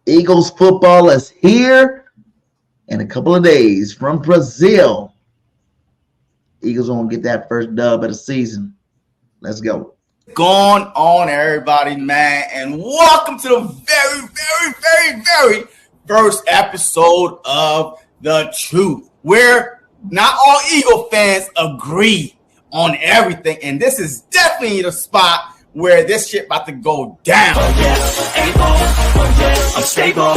Eagles football is here in a couple of days from Brazil. Eagles gonna get that first dub of the season. Let's go. Going on, everybody, man, and welcome to the very first episode of The Truth, where not all Eagle fans agree on everything, and this is definitely the spot where this shit about to go down. Oh yeah, able, oh yeah, I'm stable, oh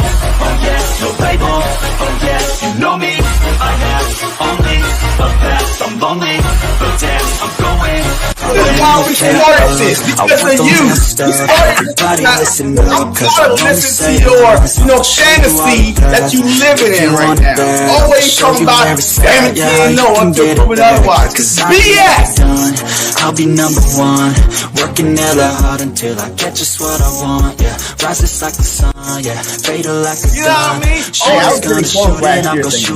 yeah, no label, oh yeah, you know me, I have only the best, I'm lonely, but damn, I'm going. This is why we started this, because of you. We started this. I'm tired of listening to your fantasy that you living in right now. Always talking about everything no one can prove it otherwise. BS! I'll be number one, working hella hard until I get just what I want, yeah. Rises like the sun, yeah. Fatal like a gun. You know what I mean? Hey, I was pretty close last year.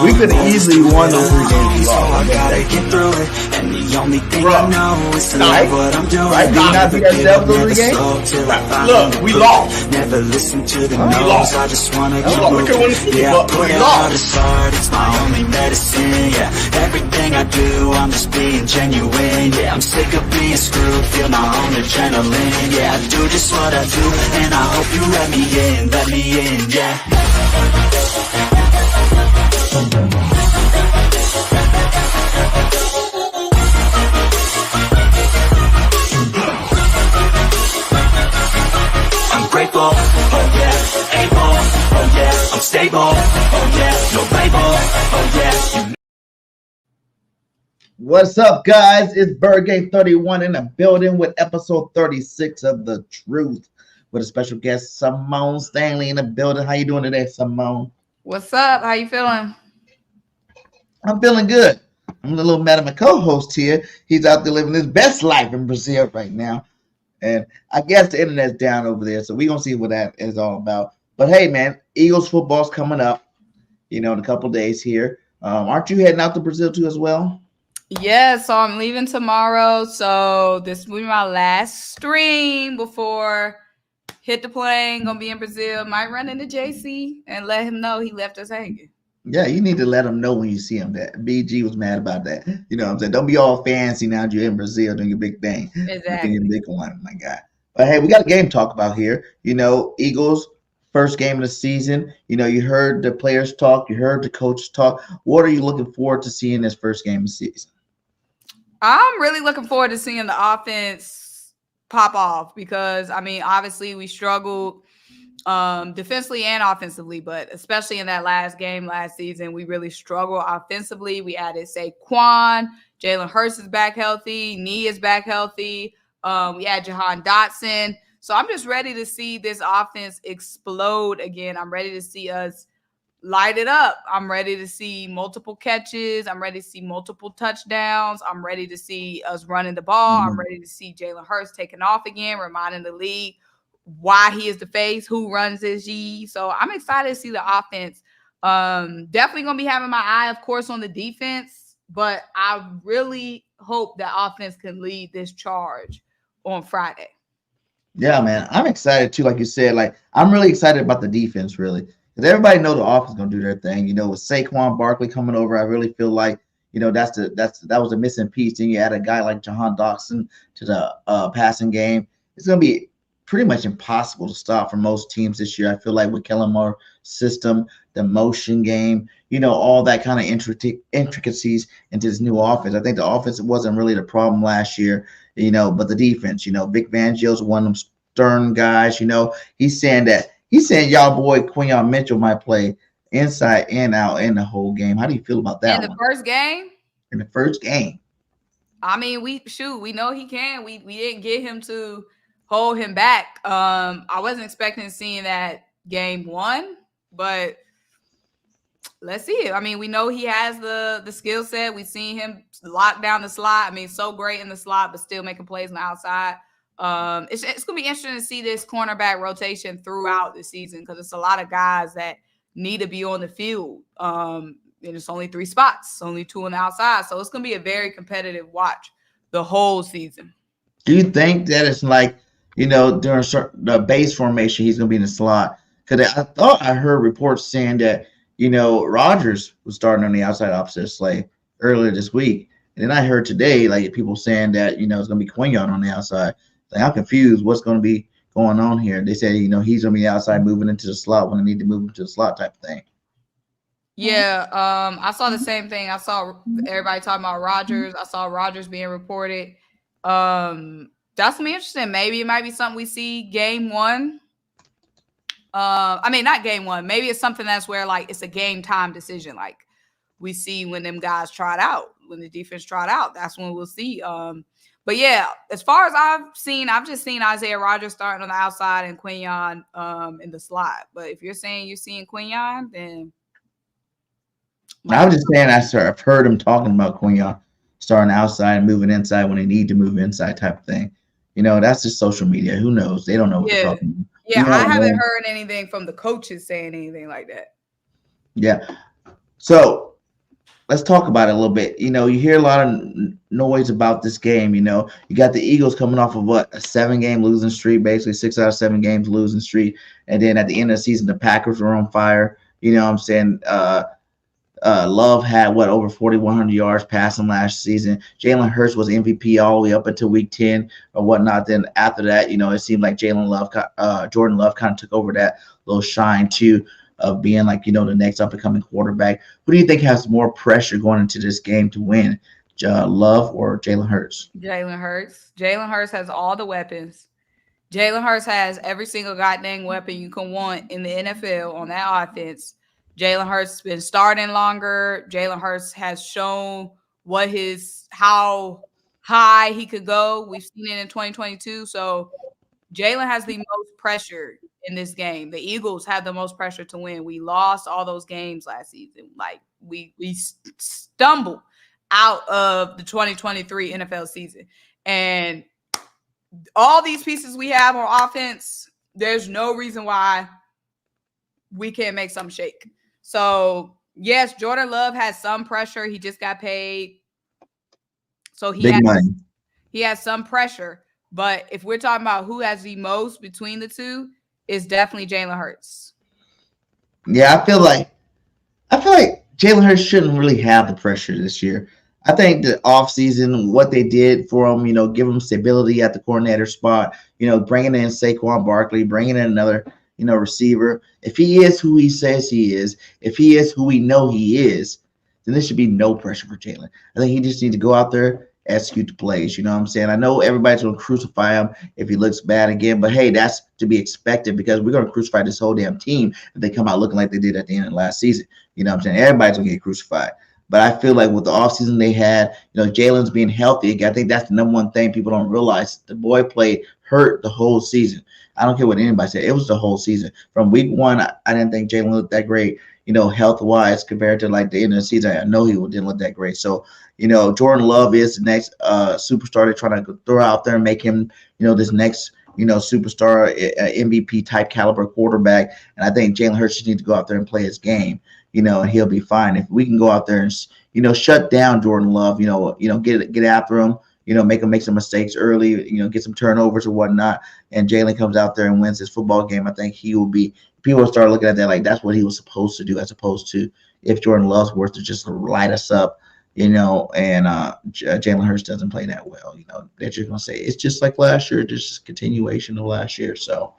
We could have easily won those 3 games. So I gotta get through it, and the only thing I know is to love what I'm doing. Right? Never give up, never slow till I find Look, we lost. Never listen to the We no's, lost. I just wanna keep We could win the moving. Super Yeah, Bowl, I but put we it lost. out as hard, it's my only medicine. Yeah, everything I do, I'm just being genuine. Yeah, I'm sick of being screwed, feel my own adrenaline. Yeah, I do just what I do, and I hope you let me in, yeah. I'm grateful, oh yeah, able, oh yeah, I'm stable, oh yeah, no label, oh yeah, you. What's up, guys? It's BIRDGANG 31 in the building with episode 36 of The Truth with a special guest, Symone Stanley, in the building. How you doing today, Symone? What's up? How you feeling? I'm feeling good. I'm a little mad at my co-host here. He's out there living his best life in Brazil right now. And I guess the internet's down over there, so we're going to see what that is all about. But hey, man, Eagles football's coming up, in a couple days here. Aren't you heading out to Brazil too as well? Yeah, so I'm leaving tomorrow. So this will be my last stream before hit the plane. Gonna be in Brazil. Might run into JC and let him know he left us hanging. Yeah, you need to let him know when you see him that BG was mad about that. You know what I'm saying? Don't be all fancy now that you're in Brazil doing your big thing. Exactly. Doing your big one, my guy. But hey, we got a game to talk about here. Eagles, first game of the season. You heard the players talk. You heard the coaches talk. What are you looking forward to seeing this first game of the season? I'm really looking forward to seeing the offense pop off because, obviously we struggled defensively and offensively, but especially in that last game last season, we really struggled offensively. We added Saquon, Jalen Hurts is back healthy, Nee is back healthy. We had Jahan Dotson. So I'm just ready to see this offense explode again. I'm ready to see us light it up. I'm ready to see multiple catches. I'm ready to see multiple touchdowns. I'm ready to see us running the ball. I'm ready to see Jalen Hurts taking off again, reminding the league why he is the face, who runs this G. So I'm excited to see the offense. Definitely going to be having my eye, of course, on the defense, but I really hope that offense can lead this charge on Friday. Yeah, man. I'm excited too, like you said. I'm really excited about the defense, really. Because everybody know the offense gonna do their thing. With Saquon Barkley coming over, I really feel like that was a missing piece. Then you add a guy like Jahan Dotson to the passing game. It's gonna be pretty much impossible to stop for most teams this year. I feel like with Kellen Moore's system, the motion game, all that kind of intricacies into this new offense. I think the offense wasn't really the problem last year, but the defense. Vic Fangio's one of them stern guys. He's saying y'all boy Quinyon Mitchell might play inside and out in the whole game. How do you feel about that? In the first game? In the first game. We know he can. We didn't get him to hold him back. I wasn't expecting seeing that game 1, but let's see it. We know he has the skill set. We've seen him lock down the slot. So great in the slot, but still making plays on the outside. It's gonna be interesting to see this cornerback rotation throughout the season because it's a lot of guys that need to be on the field. And it's only 3 spots, only 2 on the outside, so it's gonna be a very competitive watch the whole season. Do you think that it's during the base formation he's gonna be in the slot, Because I thought I heard reports saying that, Rodgers was starting on the outside opposite Slay earlier this week. And then I heard today, like, people saying that, it's going to be Quinion on the outside. Like, I'm confused what's going to be going on here. They say, he's going to be outside moving into the slot when they need to move into the slot type of thing. Yeah, I saw the same thing. I saw everybody talking about Rodgers. I saw Rodgers being reported. That's gonna be interesting. Maybe it might be something we see game one. I mean, not game one. Maybe it's something that's where like it's a game time decision. Like we see when them guys trot out, when the defense trot out. That's when we'll see. But yeah, as far as I've just seen Isaiah Rodgers starting on the outside and Quinion in the slot. But if you're saying you're seeing Quinion, then I was just saying, I've heard him talking about Quinion starting outside and moving inside when they need to move inside type of thing. That's just social media. Who knows? They don't know what they're talking about. Yeah, I haven't heard anything from the coaches saying anything like that. Yeah. So let's talk about it a little bit. You hear a lot of noise about this game. You got the Eagles coming off of a 7-game losing streak, basically 6 out of 7 games losing streak. And then at the end of the season, the Packers were on fire. You know what I'm saying? Love had over 4,100 yards passing last season. Jalen Hurts was MVP all the way up until week 10 or whatnot. Then after that, it seemed like Jordan Love kind of took over that little shine too of being like, the next up and coming quarterback. Who do you think has more pressure going into this game to win, Love or Jalen Hurts? Jalen Hurts. Jalen Hurts has all the weapons. Jalen Hurts has every single goddamn weapon you can want in the NFL on that offense. Jalen Hurts has been starting longer. Jalen Hurts has shown how high he could go. We've seen it in 2022. So Jalen has the most pressure in this game. The Eagles have the most pressure to win. We lost all those games last season. Like we stumbled out of the 2023 NFL season. And all these pieces we have on offense, there's no reason why we can't make some shake. So, yes, Jordan Love has some pressure. He just got paid. So he has some pressure. But if we're talking about who has the most between the two, it's definitely Jalen Hurts. Yeah, I feel like Jalen Hurts shouldn't really have the pressure this year. I think the offseason, what they did for him, give him stability at the coordinator spot, bringing in Saquon Barkley, bringing in another receiver. If he is who he says he is, if he is who we know he is, then there should be no pressure for Jalen. I think he just needs to go out there, execute the plays. You know what I'm saying? I know everybody's going to crucify him if he looks bad again, but hey, that's to be expected because we're going to crucify this whole damn team if they come out looking like they did at the end of last season. You know what I'm saying? Everybody's going to get crucified. But I feel like with the offseason they had, Jalen's being healthy again. I think that's the number one thing people don't realize. The boy played hurt the whole season. I don't care what anybody said. It was the whole season. From week 1, I didn't think Jalen looked that great, health-wise compared to like the end of the season. I know he didn't look that great. So, Jordan Love is the next superstar they're trying to throw out there and make him, this next, superstar MVP type caliber quarterback. And I think Jalen Hurts just needs to go out there and play his game, and he'll be fine. If we can go out there and, shut down Jordan Love, get after him, make him make some mistakes early, get some turnovers or whatnot, and Jalen comes out there and wins his football game, I think he will be – people will start looking at that like that's what he was supposed to do as opposed to if Jordan Love's worth to just light us up, and Jalen Hurts doesn't play that well, they're just going to say it's just like last year, just a continuation of last year. So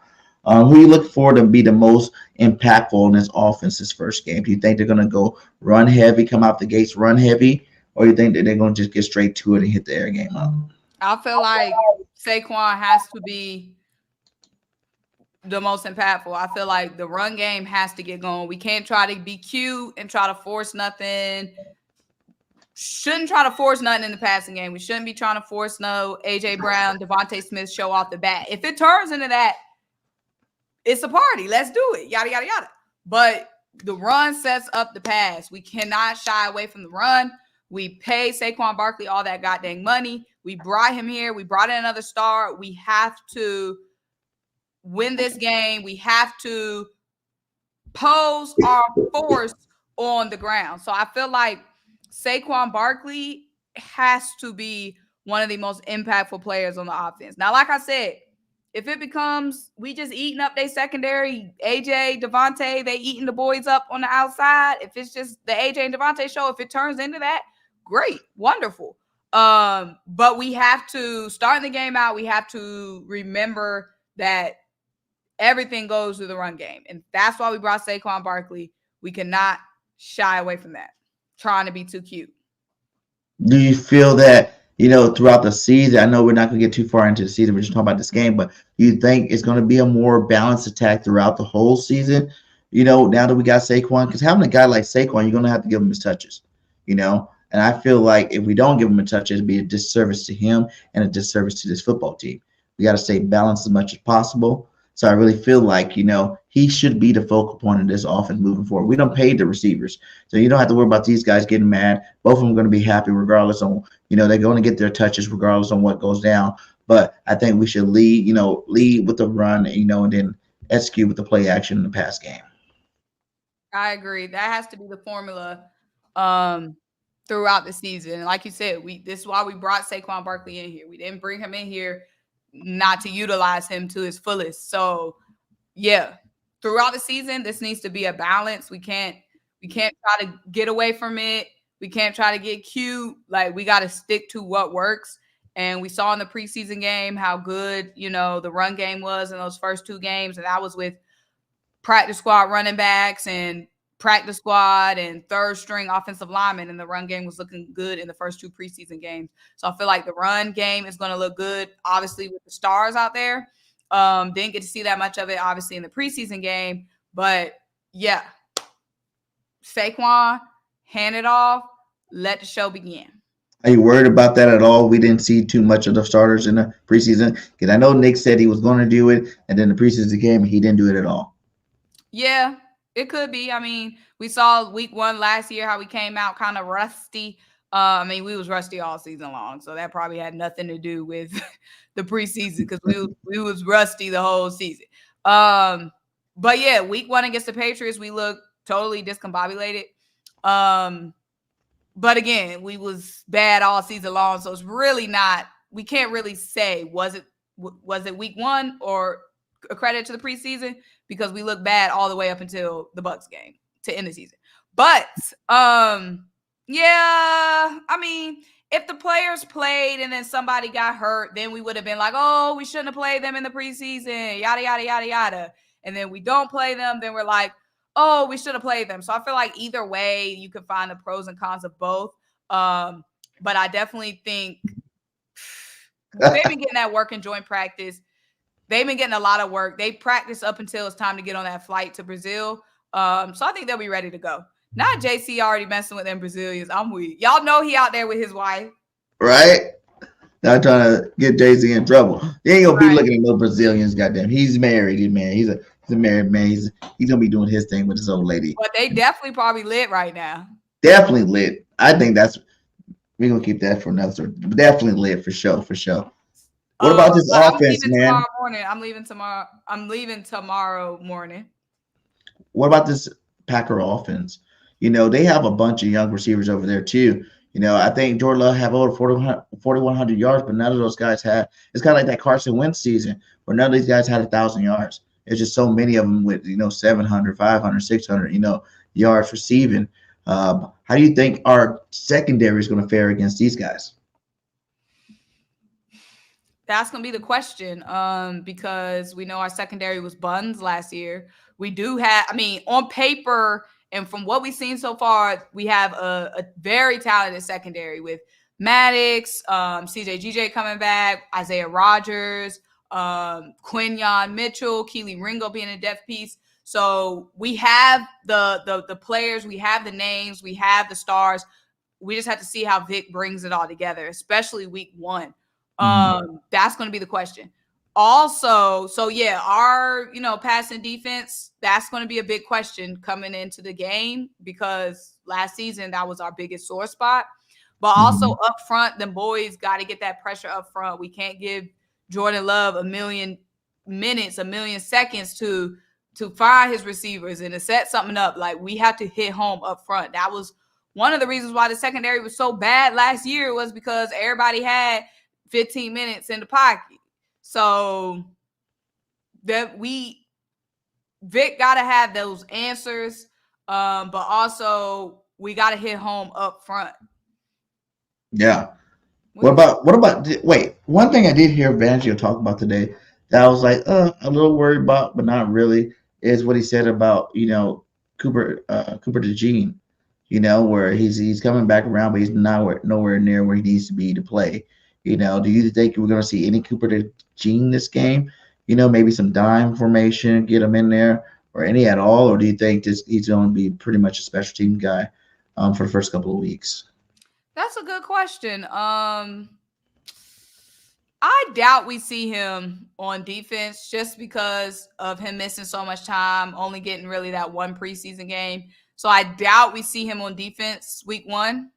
who you look for to be the most impactful in this offense this first game? Do you think they're going to go run heavy, come out the gates run heavy, or you think that they're going to just get straight to it and hit the air game up? I feel like Saquon has to be the most impactful. I feel like the run game has to get going. We can't try to be cute and try to force nothing. Shouldn't try to force nothing in the passing game. We shouldn't be trying to force no A.J. Brown, Devontae Smith show off the bat. If it turns into that, it's a party. Let's do it. Yada, yada, yada. But the run sets up the pass. We cannot shy away from the run. We paid Saquon Barkley all that goddamn money. We brought him here. We brought in another star. We have to win this game. We have to pose our force on the ground. So I feel like Saquon Barkley has to be one of the most impactful players on the offense. Now, like I said, if it becomes we just eating up their secondary, AJ, Devontae, they eating the boys up on the outside. If it's just the AJ and Devontae show, if it turns into that, great, wonderful. But we have to start the game out. We have to remember that everything goes through the run game. And that's why we brought Saquon Barkley. We cannot shy away from that. Trying to be too cute. Do you feel that, throughout the season, I know we're not going to get too far into the season, we're just talking about this game, but you think it's going to be a more balanced attack throughout the whole season, now that we got Saquon? Because having a guy like Saquon, you're going to have to give him his touches, and I feel like if we don't give him a touch, it'd be a disservice to him and a disservice to this football team. We got to stay balanced as much as possible. So I really feel like, he should be the focal point of this offense moving forward. We don't pay the receivers. So you don't have to worry about these guys getting mad. Both of them are going to be happy regardless on, they're going to get their touches regardless on what goes down. But I think we should lead with the run, and then execute with the play action in the pass game. I agree. That has to be the formula throughout the season. And like you said, this is why we brought Saquon Barkley in here. We didn't bring him in here not to utilize him to his fullest. So yeah, throughout the season, this needs to be a balance. We can't try to get away from it. We can't try to get cute. Like, we got to stick to what works. And we saw in the preseason game how good, the run game was in those first two games. And that was with practice squad running backs and practice squad and third string offensive linemen, and the run game was looking good in the first two preseason games. So I feel like the run game is going to look good, obviously, with the stars out there. Didn't get to see that much of it, obviously, in the preseason game. But, yeah, Saquon, hand it off, let the show begin. Are you worried about that at all? We didn't see too much of the starters in the preseason, because I know Nick said he was going to do it, and then the preseason game, he didn't do it at all. Yeah, it could be. I mean, we saw week 1 last year how we came out kind of rusty. We was rusty all season long, so that probably had nothing to do with the preseason, because we was rusty the whole season. But yeah, week 1 against the Patriots, we looked totally discombobulated. But again, we was bad all season long, so it's really not. We can't really say was it week 1 or a credit to the preseason, because we look bad all the way up until the Bucs game to end the season. But yeah, if the players played and then somebody got hurt, then we would have been like, oh, we shouldn't have played them in the preseason, yada, yada, yada, yada. And then we don't play them, then we're like, oh, we should have played them. So I feel like either way, you can find the pros and cons of both. But I definitely think they've been getting that work in joint practice. They've been getting a lot of work. They practice up until it's time to get on that flight to Brazil. So I think they'll be ready to go. Not JC already messing with them Brazilians. I'm weak. Y'all know he out there with his wife. Right? Not trying to get Jay-Z in trouble. He ain't going to be looking at no Brazilians, goddamn. He's married, man. He's a married man. He's going to be doing his thing with his old lady. But they definitely probably lit right now. Definitely lit. I think we're going to keep that for another story. Definitely lit for sure. What about this offense, man? I'm leaving tomorrow morning. What about this Packer offense? They have a bunch of young receivers over there too. I think Jordan Love have over 4,100 yards, but none of those guys had. It's kind of like that Carson Wentz season where none of these guys had 1,000 yards. There's just so many of them with 700, 500, 600 yards receiving. How do you think our secondary is going to fare against these guys? That's going to be the question, because we know our secondary was buns last year. We do have, on paper and from what we've seen so far, we have a very talented secondary with Maddox, CJ coming back, Isaiah Rodgers, Quinyon Mitchell, Keely Ringo being a depth piece. So we have the players, we have the names, we have the stars. We just have to see how Vic brings it all together, especially week 1. That's going to be the question. Also, so yeah, our, passing defense, that's going to be a big question coming into the game, because last season that was our biggest sore spot. But also up front, them boys got to get that pressure up front. We can't give Jordan Love 1 million minutes, 1 million seconds to find his receivers and to set something up. Like, we have to hit home up front. That was one of the reasons why the secondary was so bad last year, was because everybody had 15 minutes in the pocket. So that Vic got to have those answers, but also we got to hit home up front. Yeah. What about? Wait, one thing I did hear Vangio talk about today that I was like, a little worried about, but not really, is what he said about Cooper DeJean, where he's coming back around, but he's nowhere near where he needs to be to play. Do you think we're going to see any Cooper DeJean this game? Maybe some dime formation, get him in there, or any at all, or do you think he's going to be pretty much a special team guy for the first couple of weeks? That's a good question. I doubt we see him on defense just because of him missing so much time, only getting really that one preseason game. So I doubt we see him on defense week 1,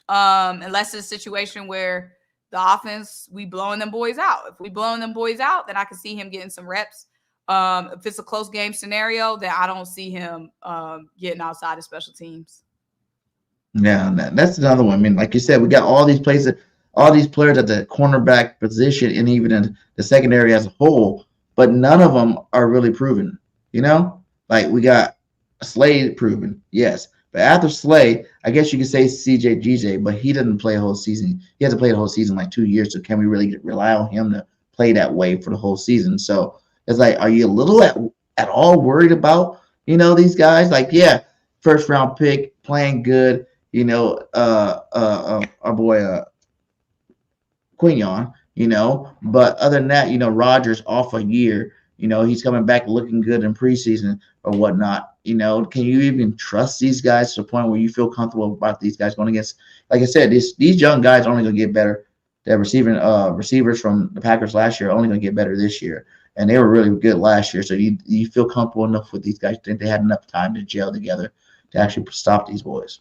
unless it's a situation where the offense, we blowing them boys out. If we blowing them boys out, then I can see him getting some reps. If it's a close game scenario, then I don't see him getting outside of special teams. Yeah, that's another one. I mean, like you said, we got all these players at the cornerback position and even in the secondary as a whole, but none of them are really proven. Like we got Slade proven, yes, but after Slade, I guess you could say CJ GJ, but he didn't play a whole season. He hasn't played a whole season like 2 years, so can we really rely on him to play that way for the whole season? So it's like, are you a little at all worried about these guys? Like, yeah, first round pick, playing good. Our boy Quignon, but other than that, Rodgers off a year, he's coming back looking good in preseason or whatnot. Can you even trust these guys to the point where you feel comfortable about these guys going against? Like I said, these young guys are only going to get better. The receivers from the Packers last year are only going to get better this year, and they were really good last year. So you feel comfortable enough with these guys? Think they had enough time to gel together to actually stop these boys?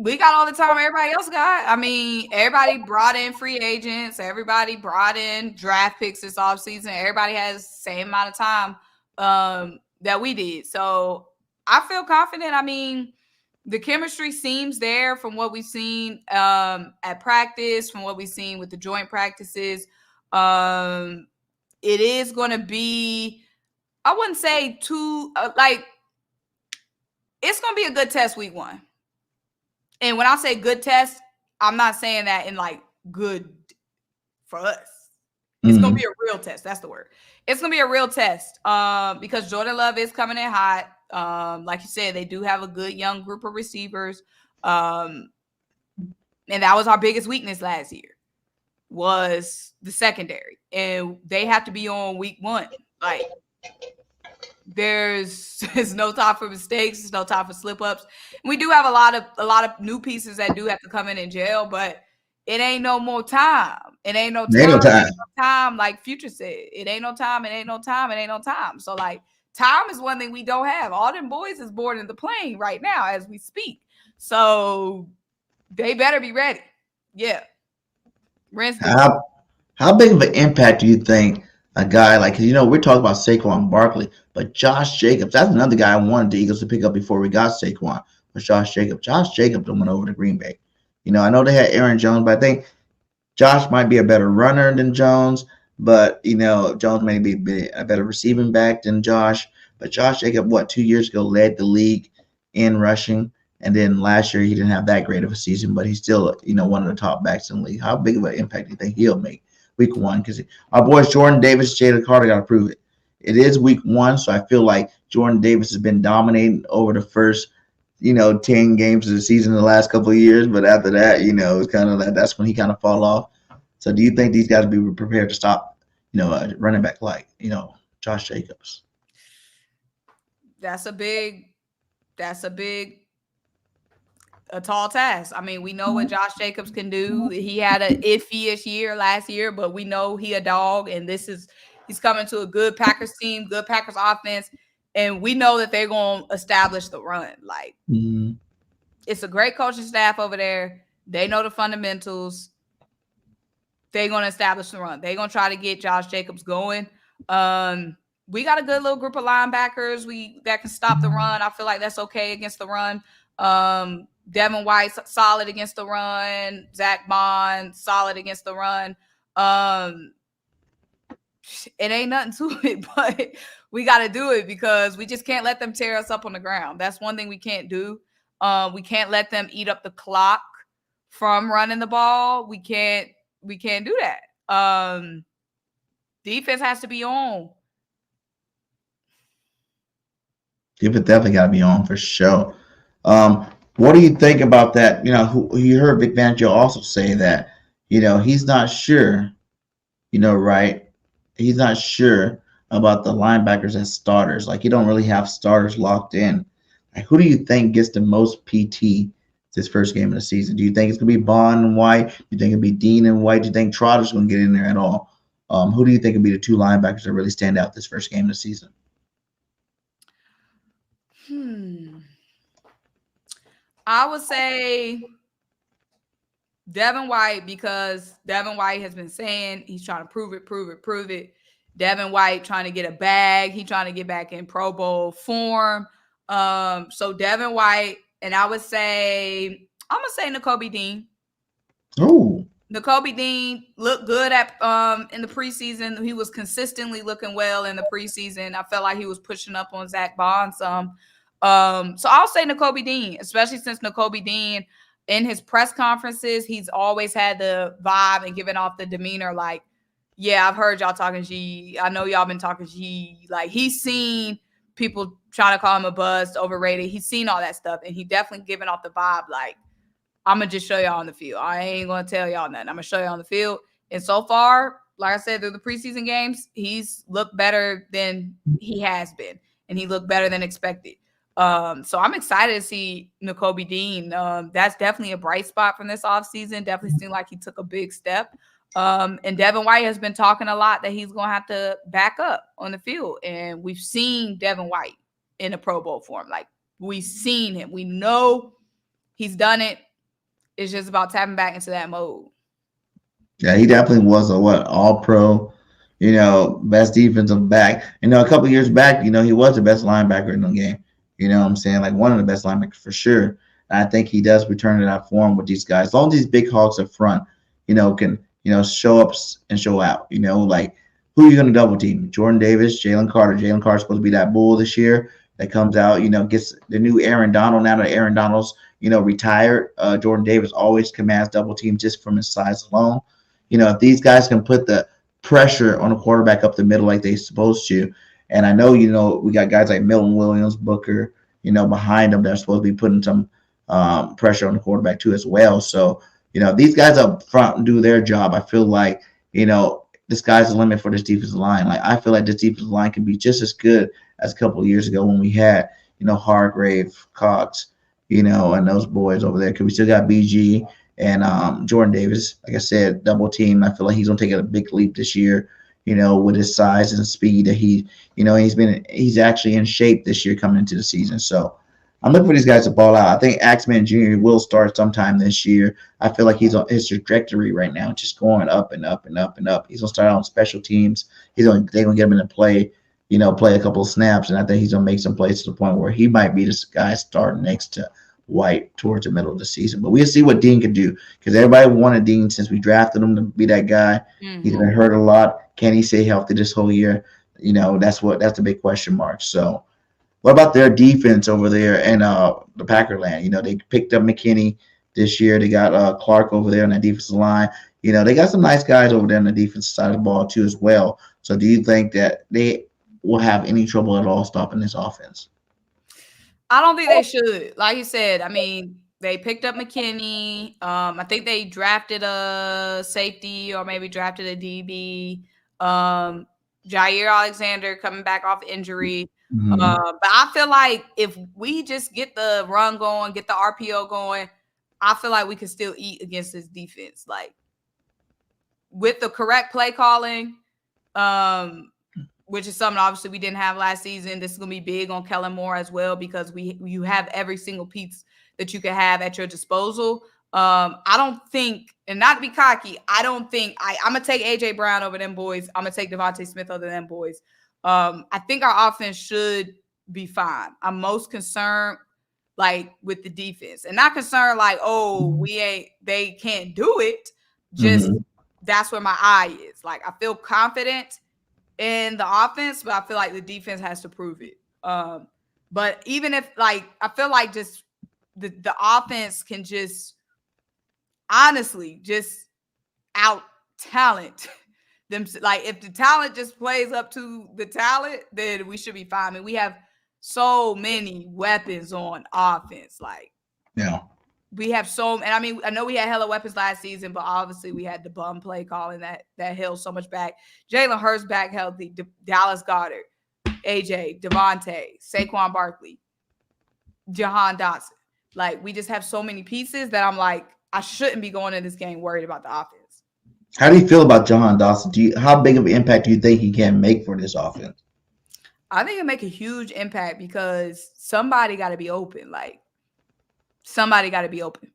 We got all the time everybody else got. I mean, everybody brought in free agents. Everybody brought in draft picks this offseason. Everybody has the same amount of time that we did. So I feel confident. I mean, the chemistry seems there from what we've seen at practice, from what we've seen with the joint practices. It is going to be, I wouldn't say too, it's going to be a good test week 1. And when I say good test, I'm not saying that in like good for us. It's going to be a real test. That's the word. It's going to be a real test because Jordan Love is coming in hot. Like you said, they do have a good young group of receivers. And that was our biggest weakness last year was the secondary. And they have to be on week 1. Like, there's no time for mistakes. There's no time for slip-ups. We do have a lot of new pieces that do have to come in jail, but it ain't no more time. It ain't no time. It ain't no time, like Future said. It ain't no time. It ain't no time. It ain't no time. So, like, time is one thing we don't have. All them boys is boarding the plane right now as we speak. So they better be ready. Yeah. How big of an impact do you think a guy like, we're talking about Saquon Barkley, but Josh Jacobs, that's another guy I wanted the Eagles to pick up before we got Saquon, was Josh Jacobs. Josh Jacobs went over to Green Bay. I know they had Aaron Jones, but I think Josh might be a better runner than Jones, but, Jones may be a better receiving back than Josh. But Josh Jacobs, 2 years ago, led the league in rushing. And then last year, he didn't have that great of a season, but he's still, one of the top backs in the league. How big of an impact do you think he'll make week 1? Because our boys Jordan Davis, Jalen Carter got to prove it. It is week 1, so I feel like Jordan Davis has been dominating over the first, 10 games of the season in the last couple of years. But after that, it's kind of that's when he kind of fall off. So do you think these guys will be prepared to stop, a running back like, Josh Jacobs? That's a tall task. I mean, we know what Josh Jacobs can do. He had an iffy-ish year last year, but we know he a dog, and he's coming to a good Packers team, good Packers offense, and we know that they're going to establish the run. Like, It's a great coaching staff over there. They know the fundamentals. They're going to establish the run. They're going to try to get Josh Jacobs going. We got a good little group of linebackers that can stop the run. I feel like that's okay against the run. Devin White, solid against the run. Zach Bond, solid against the run. it ain't nothing to it, but we got to do it because we just can't let them tear us up on the ground. That's one thing we can't do. We can't let them eat up the clock from running the ball. We can't do that. Defense has to be on. Defense definitely got to be on for sure. What do you think about that? You heard Vic Fangio also say that, he's not sure, right? He's not sure about the linebackers as starters. Like, you don't really have starters locked in. Like, who do you think gets the most PT this first game of the season? Do you think it's going to be Bond and White? Do you think it'll be Dean and White? Do you think Trotter's going to get in there at all? Who do you think will be the two linebackers that really stand out this first game of the season? I would say Devin White, because Devin White has been saying he's trying to prove it. Devin White trying to get a bag. He's trying to get back in Pro Bowl form. So Devin White, and I'm gonna say Nakobe Dean. Oh, Nakobe Dean looked good at in the preseason. He was consistently looking well in the preseason. I felt like he was pushing up on Zach Bond some. So I'll say Nakobe Dean, especially since Nakobe Dean in his press conferences, he's always had the vibe and giving off the demeanor like, yeah, I've heard y'all talking G. I know y'all been talking G. Like, he's seen people trying to call him a bust, overrated. He's seen all that stuff, and he definitely giving off the vibe like, I'm going to just show y'all on the field. I ain't going to tell y'all nothing. I'm going to show y'all on the field. And so far, like I said, through the preseason games, he's looked better than he has been, and he looked better than expected. So I'm excited to see Nakobe Dean. That's definitely a bright spot from this offseason. Definitely seemed like he took a big step. And Devin White has been talking a lot that he's going to have to back up on the field. And we've seen Devin White in a Pro Bowl form. Like, we've seen him. We know he's done it. It's just about tapping back into that mode. Yeah, he definitely was all-pro, best defensive back. A couple of years back, he was the best linebacker in the game. You know what I'm saying? Like, one of the best linebackers for sure. And I think he does return to that form with these guys. As long as these big hogs up front, can, show up and show out. Like, who are you going to double team? Jordan Davis, Jalen Carter. Jalen Carter's supposed to be that bull this year that comes out, gets the new Aaron Donald. Now that Aaron Donald's, retired, Jordan Davis always commands double team just from his size alone. If these guys can put the pressure on the quarterback up the middle like they're supposed to, and I know, we got guys like Milton Williams, Booker, behind them that are supposed to be putting some pressure on the quarterback too as well. So, these guys up front do their job. I feel like, the sky's the limit for this defensive line. Like, I feel like this defensive line can be just as good as a couple of years ago when we had, Hargrave, Cox, and those boys over there. Because we still got BG and Jordan Davis. Like I said, double team. I feel like he's going to take a big leap this year, with his size and speed that he's actually in shape this year coming into the season. So I'm looking for these guys to ball out. I think Axman Jr. will start sometime this year. I feel like he's on his trajectory right now, just going up and up and up and up. He's gonna start on special teams. They're gonna get him in to play, play a couple of snaps, and I think he's gonna make some plays to the point where he might be this guy starting next to White towards the middle of the season. But we'll see what Dean can do, because everybody wanted Dean since we drafted him to be that guy. Mm-hmm. He's been hurt a lot. Can he stay healthy this whole year? That's the big question mark. So what about their defense over there in the Packerland? They picked up McKinney this year. They got Clark over there on that defensive line. They got some nice guys over there on the defensive side of the ball too as well. So do you think that they will have any trouble at all stopping this offense? I don't think they should. Like you said, I mean, they picked up McKinney. I think they drafted a safety or maybe drafted a DB. Jair Alexander coming back off injury. Mm-hmm. But I feel like if we just get the run going, get the RPO going, I feel like we can still eat against this defense. Like, with the correct play calling, which is something obviously we didn't have last season. This is going to be big on Kellen Moore as well, because you have every single piece that you can have at your disposal. I don't think, and not to be cocky, I don't think I'm going to take A.J. Brown over them boys. I'm going to take Devontae Smith over them boys. I think our offense should be fine. I'm most concerned, like, with the defense, and not concerned like, they can't do it. Just that's where my eye is. Like, I feel confident in the offense, but I feel like the defense has to prove it. But even if I feel like just the offense can just honestly just out talent them. Like if the talent just plays up to the talent, then we should be fine. I mean, we have so many weapons on offense. Like, yeah, we have and I mean, I know we had hella weapons last season, but obviously we had the bum play calling that held so much back. Jalen Hurts back healthy, Dallas Goedert, AJ, Devontae, Saquon Barkley, Jahan Dotson. Like, we just have so many pieces that I'm like, I shouldn't be going in this game worried about the offense. How do you feel about Jahan Dotson? How big of an impact do you think he can make for this offense? I think it'll make a huge impact because somebody got to be open. Like, somebody got to be open.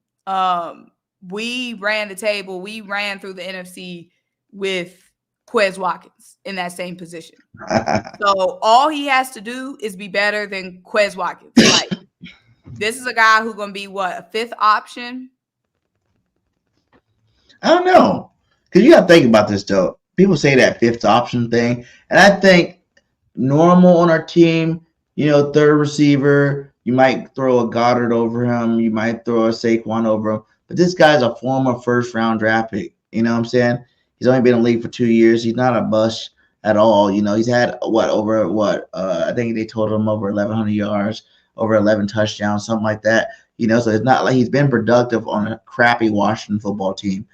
We ran the table. We ran through the NFC with Quez Watkins in that same position. So all he has to do is be better than Quez Watkins. Like, this is a guy who's going to be a fifth option? I don't know. Because you got to think about this, though. People say that fifth option thing. And I think normal on our team, third receiver, you might throw a Goddard over him. You might throw a Saquon over him. But this guy's a former first-round draft pick. You know what I'm saying? He's only been in the league for 2 years. He's not a bust at all. He's had, I think they told him over 1,100 yards, over 11 touchdowns, something like that. So it's not like he's been productive on a crappy Washington football team.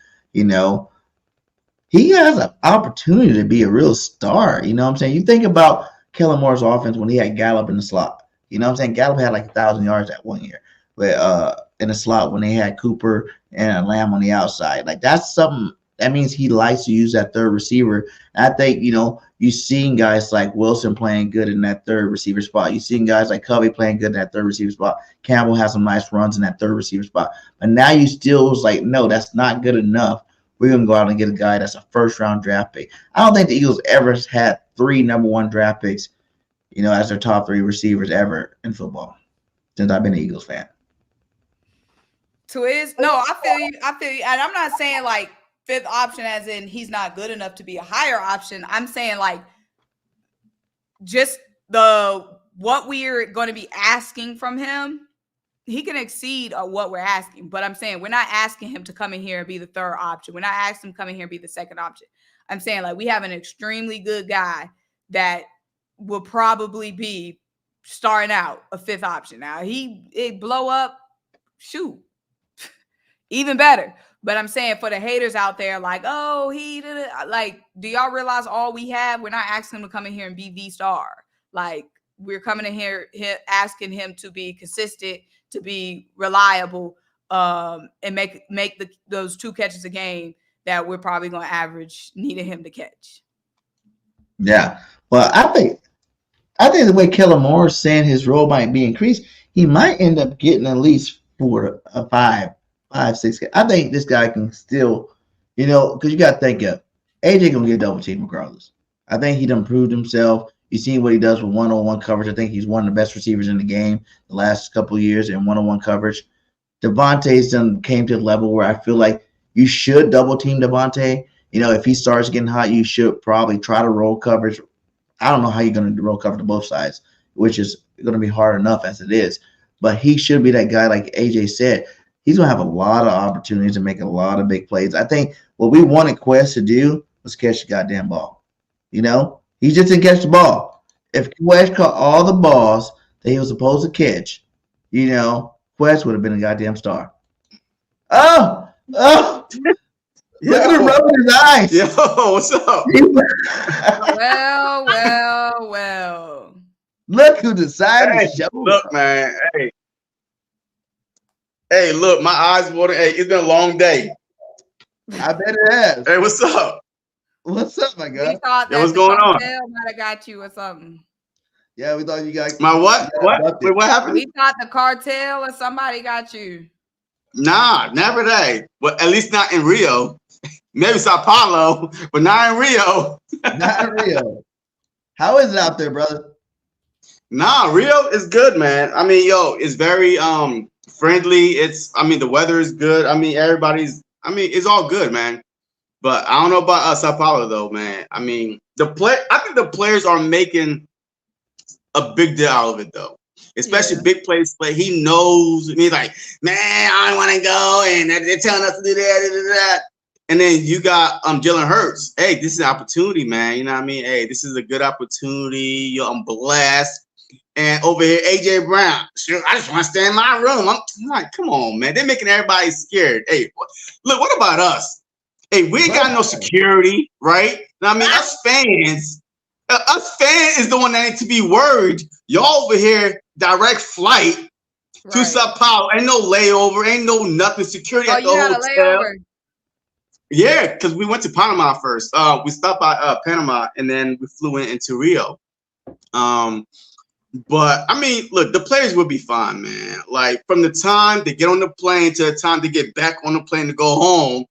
He has an opportunity to be a real star. You know what I'm saying? You think about Kellen Moore's offense when he had Gallup in the slot. You know what I'm saying? Gallup had like 1,000 yards that 1 year. But in the slot when they had Cooper and Lamb on the outside. Like, that's something that means he likes to use that third receiver. And I think, you've seen guys like Wilson playing good in that third receiver spot. You've seen guys like Covey playing good in that third receiver spot. Campbell has some nice runs in that third receiver spot. But now you still was like, no, that's not good enough. We're going to go out and get a guy that's a first-round draft pick. I don't think the Eagles ever had 3 number 1 draft picks, as their top 3 receivers ever in football since I've been an Eagles fan. No, I feel you. And I'm not saying like fifth option as in he's not good enough to be a higher option. I'm saying like just what we're going to be asking from him, he can exceed what we're asking. But I'm saying we're not asking him to come in here and be the third option. We're not asking him to come in here and be the second option. I'm saying like we have an extremely good guy that will probably be starting out a fifth option. Now it blow up, shoot, even better. But I'm saying for the haters out there, like, oh, he did it. Like, do y'all realize all we have? We're not asking him to come in here and be the star. Like, we're coming in here asking him to be consistent, to be reliable, and make those 2 catches a game that we're probably going to average needing him to catch. Yeah. Well, I think the way Kellen Moore is saying his role might be increased, he might end up getting at least 4 to 5, 6. I think this guy can still, because you got to think of AJ going to get double team regardless. I think he done proved himself. You seen what he does with one-on-one coverage. I think he's one of the best receivers in the game the last couple of years in one-on-one coverage. Devontae's done came to the level where I feel like you should double team Devontae. If he starts getting hot, you should probably try to roll coverage. I don't know how you're going to roll cover to both sides, which is going to be hard enough as it is. But he should be that guy, like AJ said. He's going to have a lot of opportunities to make a lot of big plays. I think what we wanted Quest to do was catch the goddamn ball. He just didn't catch the ball. If Quest caught all the balls that he was supposed to catch, Quest would have been a goddamn star. Oh! Look at him rubbing his eyes. Yo, what's up? Well. Look who decided to show. Look, man. Hey, look, my eyes water. Hey, it's been a long day. I bet it has. Hey, what's up? What's up, my guy? We thought that what's going on? Might have got you or something. Yeah, we thought you got my what? What? Wait, what happened? We thought the cartel or somebody got you. Nah, never that. Well, at least not in Rio. Maybe Sao Paulo, but not in Rio. Not in Rio. How is it out there, brother? Nah, Rio is good, man. I mean, it's very friendly. The weather is good. Everybody's. It's all good, man. But I don't know about Sao Paulo though, man. I mean, I think the players are making a big deal out of it though. Especially big players. Like he knows, and he's like, man, I don't want to go, and they're telling us to do that. And then you got Jalen Hurts. Hey, this is an opportunity, man. You know what I mean? Hey, this is a good opportunity. I'm blessed. And over here, AJ Brown. Sure, I just want to stay in my room. I'm like, come on, man. They're making everybody scared. Hey, look, what about us? Hey, we ain't got no security, right? I mean, us fans is the one that need to be worried. Y'all over here, direct flight to Sao Paulo. Ain't no layover, ain't no nothing. Security at the hotel. Yeah, because we went to Panama first. We stopped by Panama and then we flew into Rio. But I mean, look, the players will be fine, man. Like from the time they get on the plane to the time they get back on the plane to go home,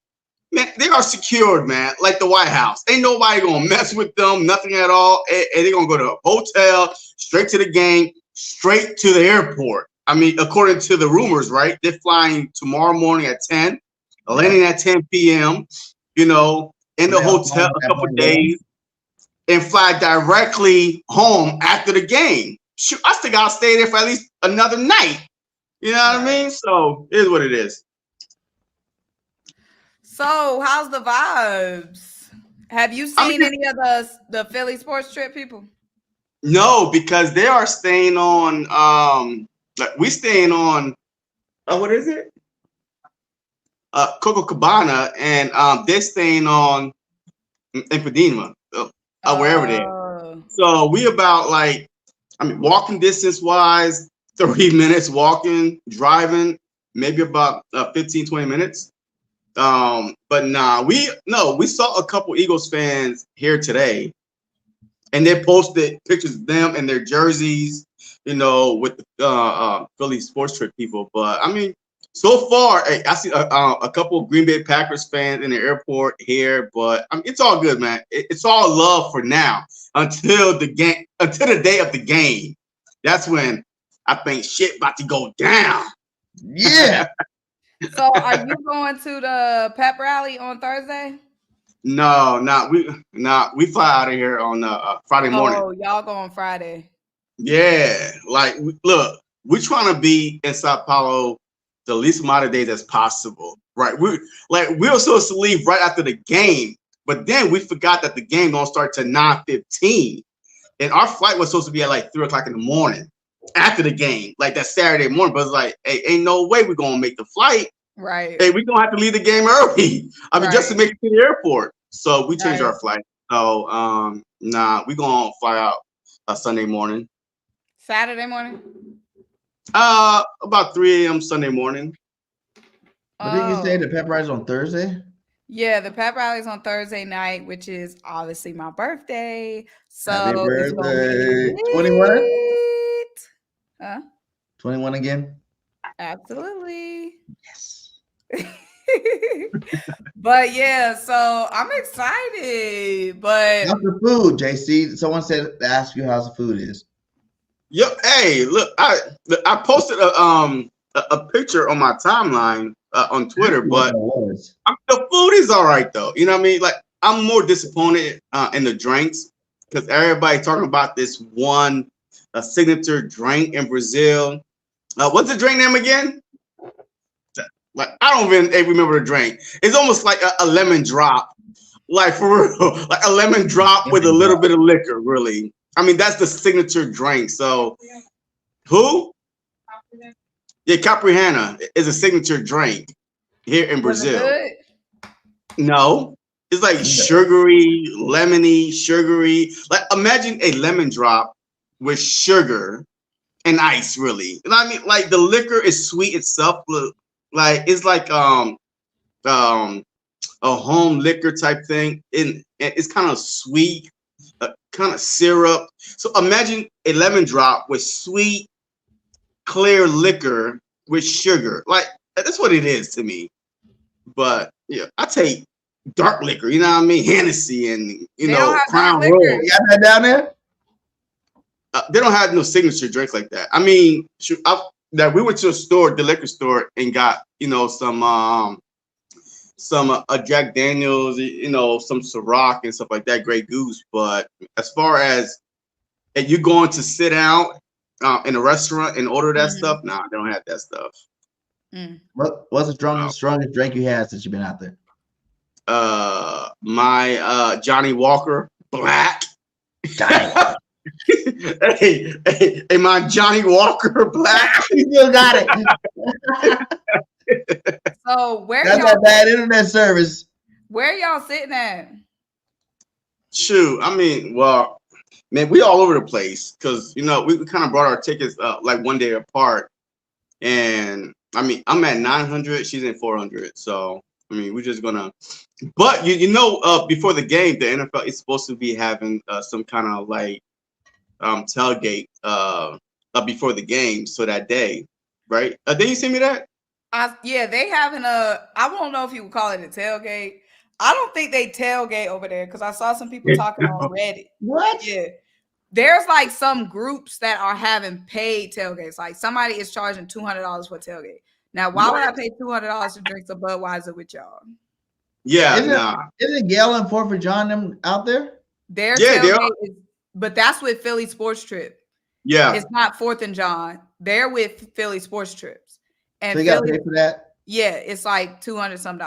man, they are secured, man. Like the White House. Ain't nobody gonna mess with them, nothing at all. And they're gonna go to a hotel, straight to the game, straight to the airport. I mean, according to the rumors, right? They're flying tomorrow morning at 10. Landing at 10 p.m., you know, in the hotel a couple days, and fly directly home after the game. Shoot, I still gotta stay there for at least another night. You know what I mean? So it is what it is. So how's the vibes? Have you seen any of the Philly sports trip people? No, because they are staying on like we staying on what is it? Coco Cabana, and they're staying on Ipanema, wherever they are. So we about like, I mean, walking distance wise, 30 minutes walking, driving, maybe about 15, 20 minutes. But nah, we saw a couple Eagles fans here today, and they posted pictures of them and their jerseys, you know, with the Philly sports trip people. But I mean, so far, I see a couple of Green Bay Packers fans in the airport here, but I mean, it's all good, man. It's all love for now until the day of the game. That's when I think shit about to go down. Yeah. So, are you going to the pep rally on Thursday? No, we fly out of here on Friday morning. Oh, y'all go on Friday. Yeah, like look, we're trying to be in Sao Paulo the least amount of days as possible, right? We were supposed to leave right after the game, but then we forgot that the game don't start till 9:15, and our flight was supposed to be at like 3 o'clock in the morning after the game, like that Saturday morning. But it's like, hey, ain't no way we're gonna make the flight, right? Hey, we're gonna have to leave the game early. I mean, just to make it to the airport. So we changed our flight. So nah, we're gonna fly out Sunday morning. Saturday morning. About 3 a.m. Sunday morning. But did you say the pep rally's on Thursday? Yeah, the pep rally's on Thursday night, which is obviously my birthday. So happy birthday. 21? Huh? 21 again? Absolutely. Yes. But yeah, so I'm excited. But how's the food, JC? Someone said to ask you how the food is. Yep. Hey, look, I posted a picture on my timeline on Twitter, but the food is all right though. You know what I mean? Like I'm more disappointed in the drinks because everybody talking about this one signature drink in Brazil. What's the drink name again? Like I don't even remember the drink. It's almost like a lemon drop, like for real, like a lemon drop with a little bit of liquor. Really, I mean that's the signature drink. So, who? Yeah, Capriana is a signature drink here in Brazil. No, it's like sugary, lemony, sugary. Like imagine a lemon drop with sugar and ice. Really, you know what I mean? Like the liquor is sweet itself. Like it's like a home liquor type thing, and it's kind of sweet, kind of syrup. So imagine a lemon drop with sweet, clear liquor with sugar. Like that's what it is to me. But yeah, I take dark liquor. You know what I mean? Hennessy and Crown Royal. You got that down there? They don't have no signature drinks like that. I mean, that we went to a store, the liquor store, and got some some Jack Daniels, you know, some Ciroc and stuff like that, Grey Goose. But as far as if you're going to sit down in a restaurant and order that stuff, nah, they don't have that stuff. What's the strongest drink you had since you've been out there? My Johnny Walker Black. hey, my Johnny Walker Black. You still got it. So where That's y'all a bad internet service. Where y'all sitting at? Shoot, I mean, well, man, we all over the place because you know we kind of brought our tickets like one day apart, and I mean I'm at 900, she's in 400, so I mean we're just gonna. But you know, before the game, the NFL is supposed to be having some kind of like tailgate before the game, so that day, right? Did you send me that? Yeah, they having I don't know if you would call it a tailgate. I don't think they tailgate over there because I saw some people talking on Reddit. What? Yeah. There's like some groups that are having paid tailgates. Like somebody is charging $200 for a tailgate. Now, why would I pay $200 to drink some Budweiser with y'all? Yeah, Isn't Gail and 4th of John them out there? Their tailgate is, but that's with Philly Sports Trip. Yeah. It's not 4th and John. They're with Philly Sports Trips. And so you got to pay for that? Yeah, it's like $200 some.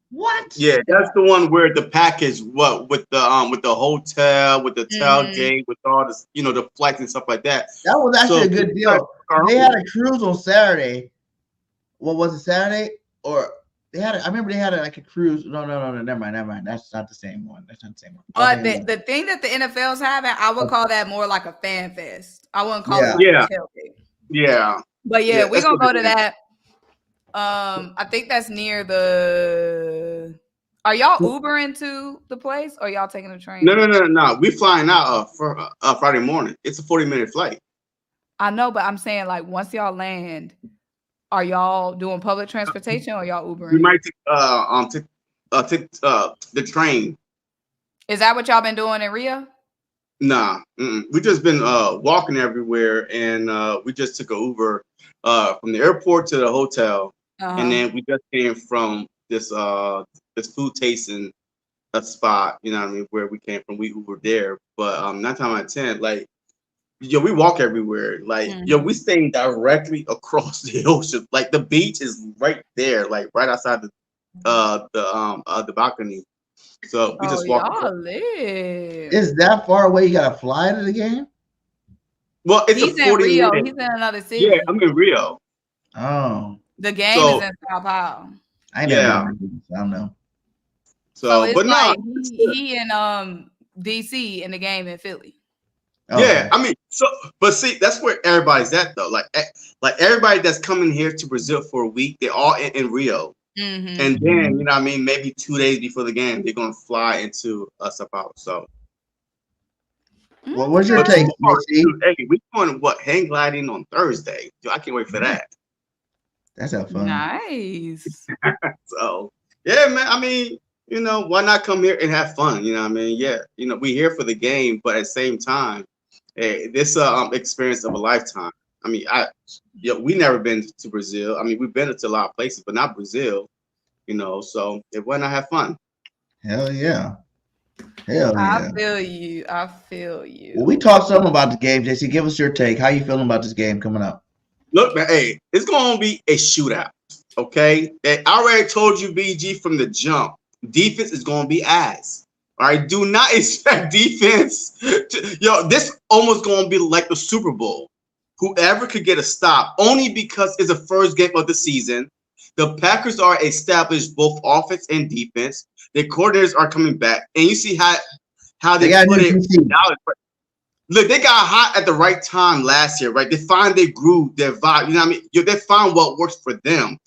What? Yeah, that's the one where the package, what with the hotel, with the tailgate, with all this, you know, the flights and stuff like that. That was actually a good deal. They had a cruise on Saturday. What was it, Saturday? Or they had I remember they had like a cruise. No, never mind. That's not the same one. That's not the same one. But the thing that the NFL's having, I would call that more like a fan fest. I wouldn't call it like a tailgate. Yeah. But yeah, we're gonna go to that. I think that's near the. Are y'all Ubering to the place, or y'all taking a train? No. We flying out for Friday morning. It's a 40-minute flight. I know, but I'm saying like once y'all land, are y'all doing public transportation or y'all Ubering? We might take the train. Is that what y'all been doing in Rio? Nah, we just been walking everywhere, and we just took an Uber from the airport to the hotel, and then we just came from this food tasting spot, you know what I mean, where we came from. We Ubered there, but 9 times out of 10, like, yo, we walk everywhere, like, yo, we staying directly across the ocean, like the beach is right there, like right outside the balcony. So we just walk. Is that far away? You gotta fly to the game? Well, it's He's a 40 in Rio. minute. He's in another city. Yeah, I'm in Rio. Oh, the game is in Sao Paulo. I don't know. So it's but like no, he in DC in the game in Philly. Yeah, I mean, so but see, that's where everybody's at though. Like everybody that's coming here to Brazil for a week, they're all in Rio. And then, you know what I mean, maybe 2 days before the game, they're going to fly into Sao Paulo. So, well, what's your take? Hey, we're going hang gliding on Thursday. Yo, I can't wait for that. That's how fun. Nice. So, yeah, man. I mean, you know, why not come here and have fun? You know what I mean? Yeah, you know, we're here for the game, but at the same time, hey, this experience of a lifetime. I mean, we never been to Brazil. I mean, we've been to a lot of places, but not Brazil, you know, so why not have fun? Hell yeah. I feel you. Well, we talked something about the game, JC. Give us your take. How you feeling about this game coming up? Look, man, hey, it's going to be a shootout, okay? I already told you, BG, from the jump, defense is going to be ass. All right, do not expect defense. This almost going to be like the Super Bowl. Whoever could get a stop, only because it's the first game of the season. The Packers are established both offense and defense. Their coordinators are coming back, and you see how they put it. Look, they got hot at the right time last year, right? They find their groove, their vibe. You know what I mean? They find what works for them.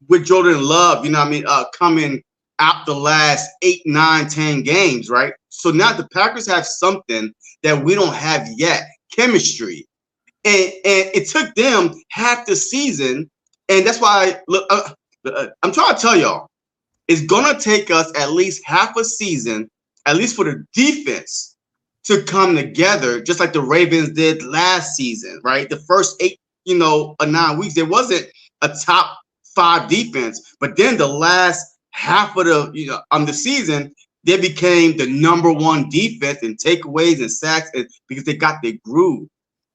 With Jordan Love, you know what I mean? Coming out the last 8, 9, 10 games, right? So now the Packers have something that we don't have yet: chemistry. And it took them half the season, and that's why I'm trying to tell y'all, it's gonna take us at least half a season, at least for the defense, to come together, just like the Ravens did last season, right? The first 8, 9 weeks, there wasn't a top 5 defense, but then the last half of the season, they became the #1 defense in takeaways and sacks, because they got their groove.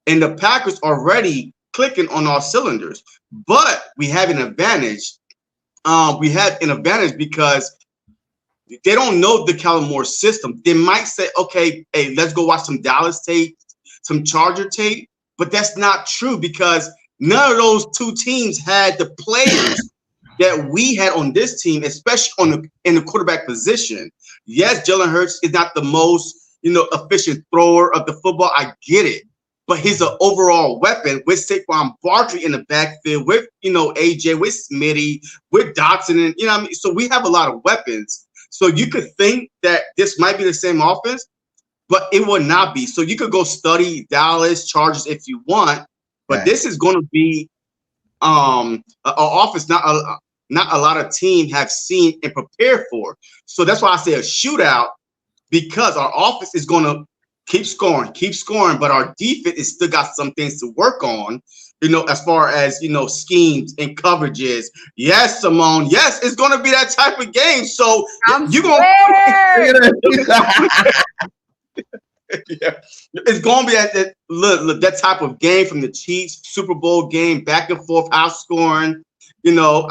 And the Packers already clicking on all cylinders, but we have an advantage. We have an advantage because they don't know the Kellen Moore system. They might say, okay, hey, let's go watch some Dallas tape, some Charger tape, but that's not true because none of those two teams had the players that we had on this team, especially in the quarterback position. Yes, Jalen Hurts is not the most efficient thrower of the football. I get it. But he's an overall weapon with Saquon Barkley in the backfield, with AJ, with Smitty, with Dotson, and what I mean. So we have a lot of weapons. So you could think that this might be the same offense, but it will not be. So you could go study Dallas Chargers if you want, but this is going to be an offense not a lot of teams have seen and prepared for. So that's why I say a shootout, because our offense is going to keep scoring, but our defense is still got some things to work on, as far as, schemes and coverages. Yes, Symone. Yes, it's going to be that type of game. So you're going yeah, it's going to be that type of game from the Chiefs Super Bowl game, back and forth, high scoring. But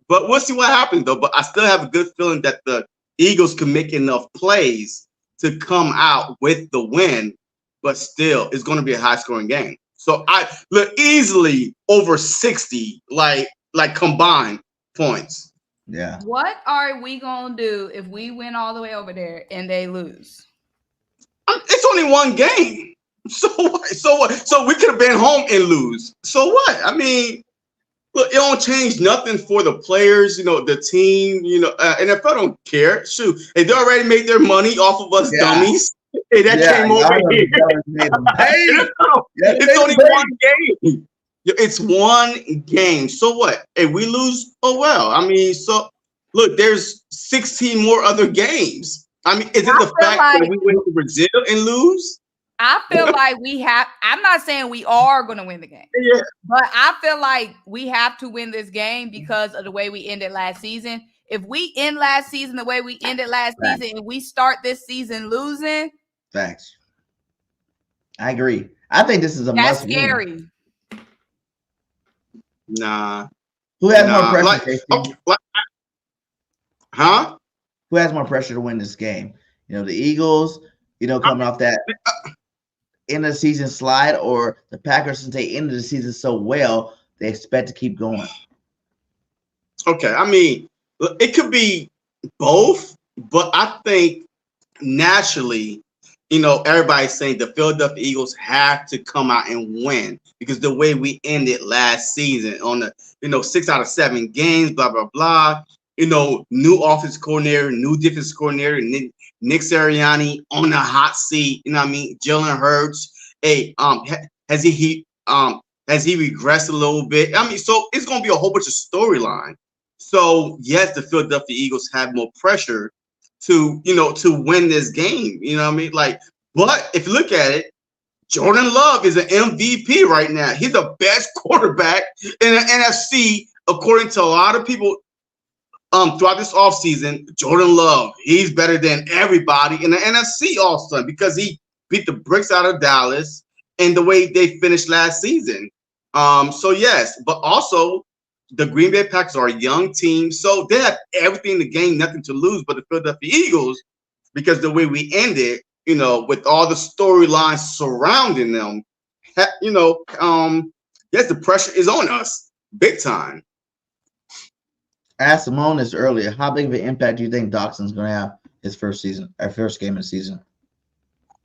we'll see what happens though. But I still have a good feeling that the Eagles can make enough plays to come out with the win, but still, it's going to be a high-scoring game. So I look easily over 60, like combined points. Yeah. What are we gonna do if we win all the way over there and they lose? It's only one game. So what? So we could have been home and lose. So what? I mean, look, it don't change nothing for the players, the team, NFL don't care. Shoot, they already made their money off of us dummies. Hey, that came over here. It's only one game. It's one game. So what? Hey, we lose, oh well. I mean, so look, there's 16 more other games. I mean, is it the fact that we went to Brazil and lose? I feel like I'm not saying we are going to win the game, but I feel like we have to win this game because of the way we ended last season. If we end last season the way we ended last season and we start this season losing. Facts. I agree. I think this is a That's must scary. win. Nah. Who has more pressure? Huh? Who has more pressure to win this game? The Eagles, coming off that end of the season slide, or the Packers, since they ended the season so well, they expect to keep going. Okay, I mean, it could be both, but I think naturally, everybody's saying the Philadelphia Eagles have to come out and win because the way we ended last season on the 6 out of 7 games, blah blah blah. New offense coordinator, new defense coordinator, Nick Sirianni on the hot seat. Jalen Hurts. Hey, has he regressed a little bit? I mean, so it's gonna be a whole bunch of storyline. So yes, the Philadelphia Eagles have more pressure to win this game. But if you look at it, Jordan Love is an MVP right now. He's the best quarterback in the NFC, according to a lot of people. Throughout this offseason, Jordan Love, he's better than everybody in the NFC also because he beat the bricks out of Dallas and the way they finished last season. So yes, but also the Green Bay Packers are a young team, so they have everything to gain, nothing to lose. But the Philadelphia Eagles, because the way we ended, with all the storylines surrounding them, yes, the pressure is on us big time. I asked Symone this earlier. How big of an impact do you think Doxson's going to have his first game of the season?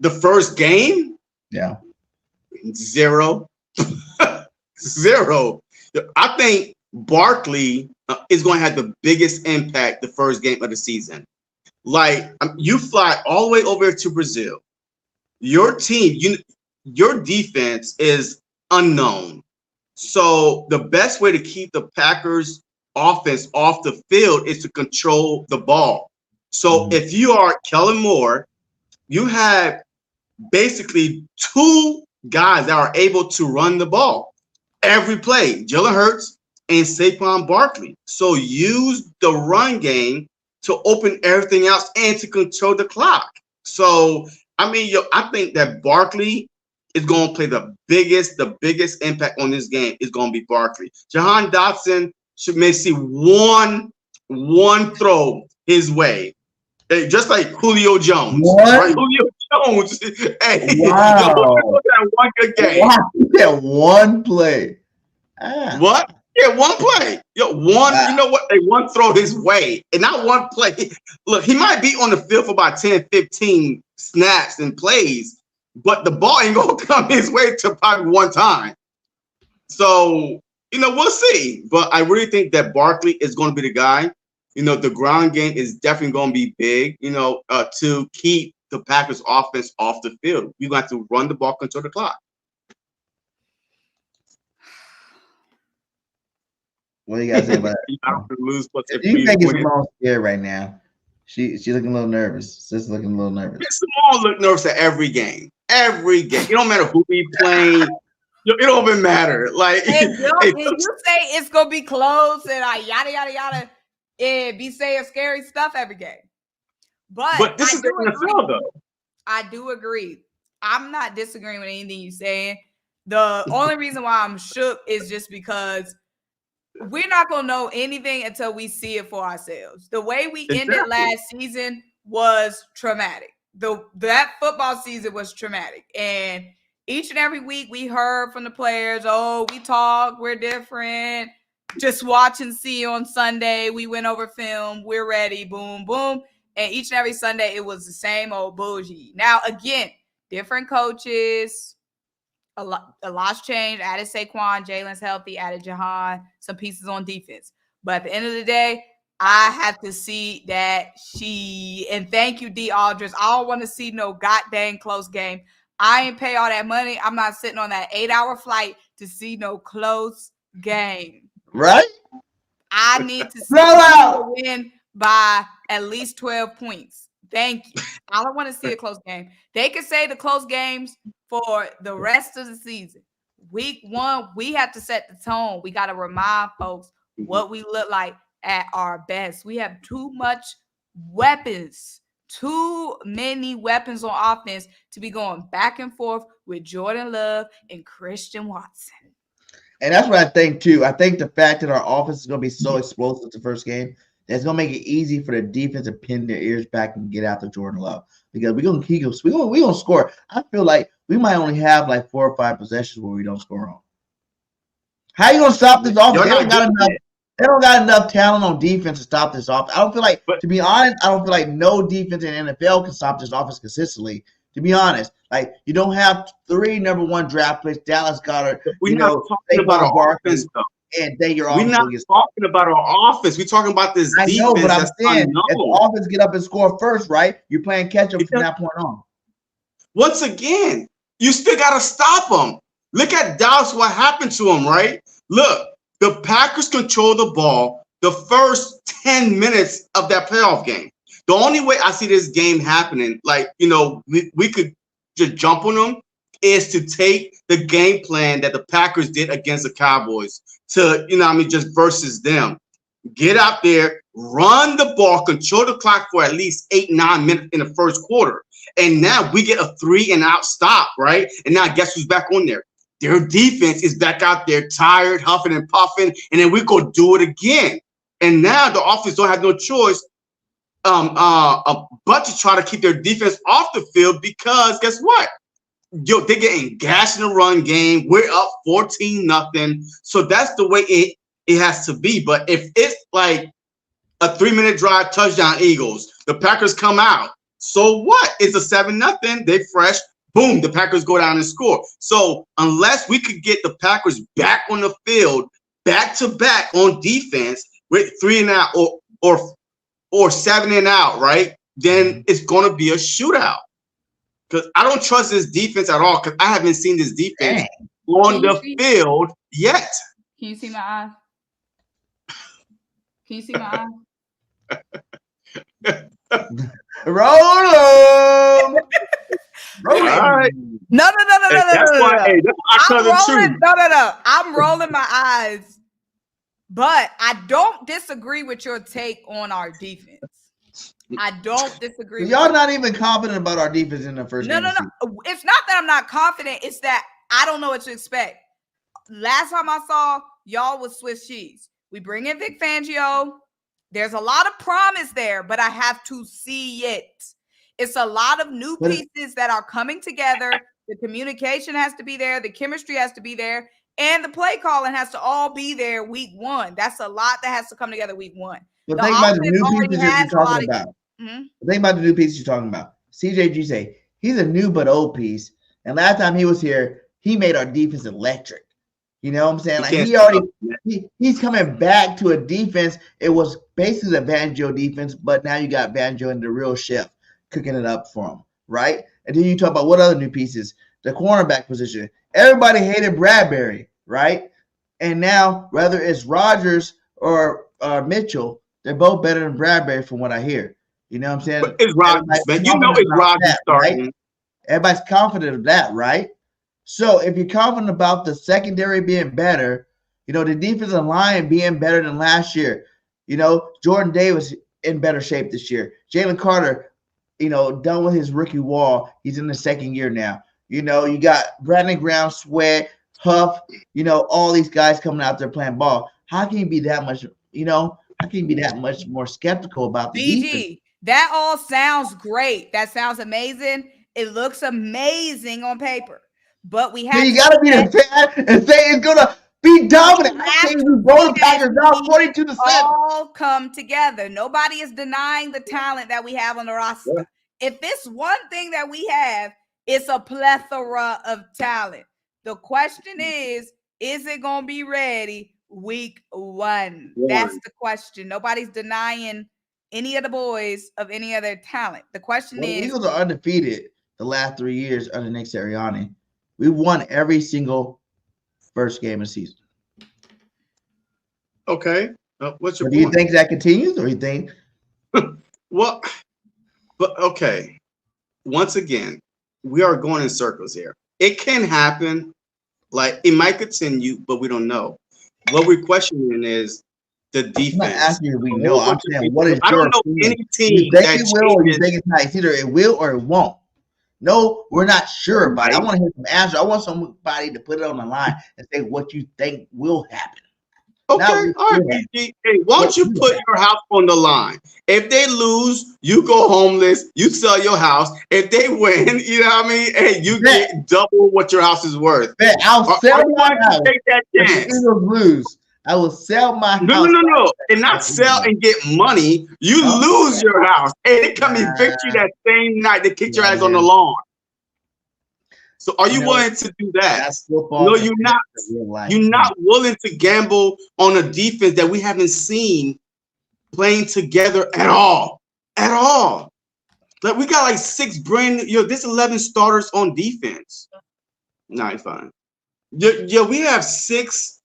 The first game? Yeah. 0. 0. I think Barkley is going to have the biggest impact the first game of the season. You fly all the way over to Brazil. Your team, your defense is unknown. So the best way to keep the Packers offense off the field is to control the ball. So if you are Kellen Moore, you have basically 2 guys that are able to run the ball every play. Jalen Hurts and Saquon Barkley. So use the run game to open everything else and to control the clock. So, I mean, I think that Barkley is going to play the biggest impact on this game is going to be Barkley. Jahan Dotson may see one throw his way. Just like Julio Jones. Right? Julio Jones. Hey, wow. That one good game. Wow. Yeah, one play. What? Yeah, one play. You know what? They one throw his way. And not one play. Look, he might be on the field for about 10, 15 snaps and plays, but the ball ain't going to come his way to probably one time. So, we'll see. But I really think that Barkley is going to be the guy. The ground game is definitely going to be big, to keep the Packers offense off the field. You're going to have to run the ball, control the clock. What do you guys say about that? Do you think Symone scared right now? She's looking a little nervous. Sister's looking a little nervous. Symone look nervous at every game. Every game. It don't matter who we playing. It don't even matter. Like, you say it's going to be close and yada, yada, yada. And be saying scary stuff every game. But this is the NFL, though. I do agree. I'm not disagreeing with anything you're saying. The only reason why I'm shook is just because we're not going to know anything until we see it for ourselves. The way we ended last season was traumatic. That football season was traumatic. And each and every week we heard from the players, we talk, we're different. Just watch and see on Sunday. We went over film. We're ready. Boom, boom. And each and every Sunday, it was the same old bullshit. Now, again, different coaches. A lot's changed. Added Saquon. Jalen's healthy. Added Jahan. Some pieces on defense. But at the end of the day, I have to see that and thank you, D. Aldridge. I don't want to see no goddamn close game. I ain't pay all that money. I'm not sitting on that 8-hour flight to see no close game. Right? I need to see them win by at least 12 points. Thank you. I don't want to see a close game. They could say the close games for the rest of the season. Week 1, we have to set the tone. We got to remind folks what we look like at our best. We have too much weapons, too many weapons on offense to be going back and forth with Jordan Love and Christian Watson. And that's what I think, too. I think the fact that our offense is going to be so explosive the first game, that's going to make it easy for the defense to pin their ears back and get after Jordan Love. Because we're going to score. I feel like we might only have like 4 or 5 possessions where we don't score on. How are you going to stop this offense? They don't got enough talent on defense to stop this offense. I don't feel like, to be honest, I don't feel like no defense in the NFL can stop this offense consistently. To be honest, like you don't have 3 number 1 draft picks. Dallas Goedert. We're not talking about our offense, though. And then we're not talking about our offense. We're talking about this defense. I know, but I'm saying if the offense get up and score first, right? You're playing catch up from that point on. Once again, you still got to stop them. Look at Dallas. What happened to them, right? Look, the Packers control the ball the first 10 minutes of that playoff game. The only way I see this game happening, we could just jump on them, is to take the game plan that the Packers did against the Cowboys to, just versus them. Get out there, run the ball, control the clock for at least 8-9 minutes in the first quarter. And now we get a 3-and-out stop, right? And now guess who's back on there? Their defense is back out there, tired, huffing and puffing, and then we go do it again. And now the offense don't have no choice but to try to keep their defense off the field because guess what? They're getting gashed in the run game. We're up 14-0. So that's the way it has to be. But if it's like a 3-minute drive touchdown Eagles, the Packers come out. So what? It's a 7-0. They fresh. Boom, the Packers go down and score. So unless we could get the Packers back on the field, back to back on defense with 3-and-out or 7-and-out, right? Then it's going to be a shootout. Because I don't trust this defense at all. Because I haven't seen this defense on the field yet. Can you see my eye? Can you see my eye? Roll them. Roll right. No. That's why I tell the truth. No. I'm rolling my eyes But I don't disagree with your take on our defense. I don't disagree. Y'all not even confident about our defense in the first game. No. It's not that I'm not confident. It's that I don't know what to expect. Last time I saw y'all was Swiss cheese. We bring in Vic Fangio. There's a lot of promise there, but I have to see it. It's a lot of new pieces that are coming together. The communication has to be there. The chemistry has to be there. And the play calling has to all be there week one. That's a lot that has to come together week one. But think about the new pieces you're talking about. Think about the new pieces you're talking about. CJ say he's a new but old piece. And last time he was here, he made our defense electric. You know what I'm saying? Like he's coming back to a defense. It was basically a Banjo defense, but now you got Banjo and the real chef cooking it up for him, right? And then you talk about what other new pieces? The cornerback position. Everybody hated Bradbury, right? And now, whether it's Rodgers or Mitchell, they're both better than Bradbury from what I hear. You know what I'm saying? But it's Rodgers, man. You know it's Rodgers starting. Right? Everybody's confident of that, right? So if you're confident about the secondary being better, you know, the defensive line being better than last year, you know, Jordan Davis in better shape this year. Jalen Carter, you know, done with his rookie wall. He's in the second year now. You know, you got Brandon Graham, Sweat, Huff, you know, all these guys coming out there playing ball. How can you be that much, you know, how can you be that much more skeptical about the defense? That all sounds great. That sounds amazing. It looks amazing on paper. But we have you got to be the fan and say it's going to be dominant. I think we blow the Packers down 42-7. All come together. Nobody is denying the talent that we have on the roster. Yeah. If it's one thing that we have, it's a plethora of talent. The question is it going to be ready week one? That's the question. Nobody's denying any of the boys of any other talent. The question is, the Eagles are undefeated the last 3 years under Nick Sirianni. We won every single first game of the season. Okay. What's your point? Do you think that continues, or you think? Well, but okay. Once again, we are going in circles here. It can happen. Like, it might continue, but we don't know. What we're questioning is the defense. I'm not asking if we know. I'm saying, what is I don't know any team you think it will, or you think it's not. It's either it will or it won't. No, we're not sure about it. I want to hear some answers. I want somebody to put it on the line and say what you think will happen. Okay, all right, BG. Hey, why don't you put your house on the line? If they lose, you go homeless, you sell your house. If they win, you know what I mean? Hey, you get double what your house is worth. Man, I'll sell my house. Take that chance. If the Eagles lose, I will sell my house. No. And not sell and get money. You lose your house. And they come evict you that same night. They kick your ass on the lawn. So are you willing to do that? No, you're not. You're not willing to gamble on a defense that we haven't seen playing together at all. At all. Like, we got like 6 brand new, this 11 starters on defense. Nah, fine. Yeah, we have 6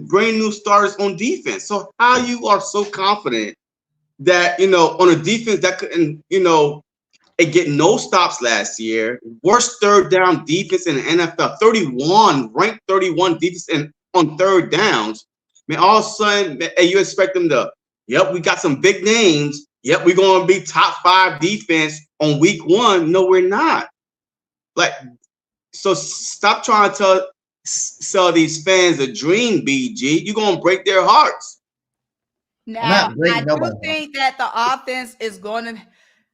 brand new starters on defense. So how you are so confident that, you know, on a defense that couldn't, you know, it get no stops last year, worst third down defense in the NFL, 31, ranked 31 defense on third downs. I mean, all of a sudden, you expect them to, yep, we got some big names. Yep, we're going to be top 5 defense on week 1. No, we're not. Like, so stop trying to sell these fans a dream, BG. You're going to break their hearts. Now, I do think that the offense is going to,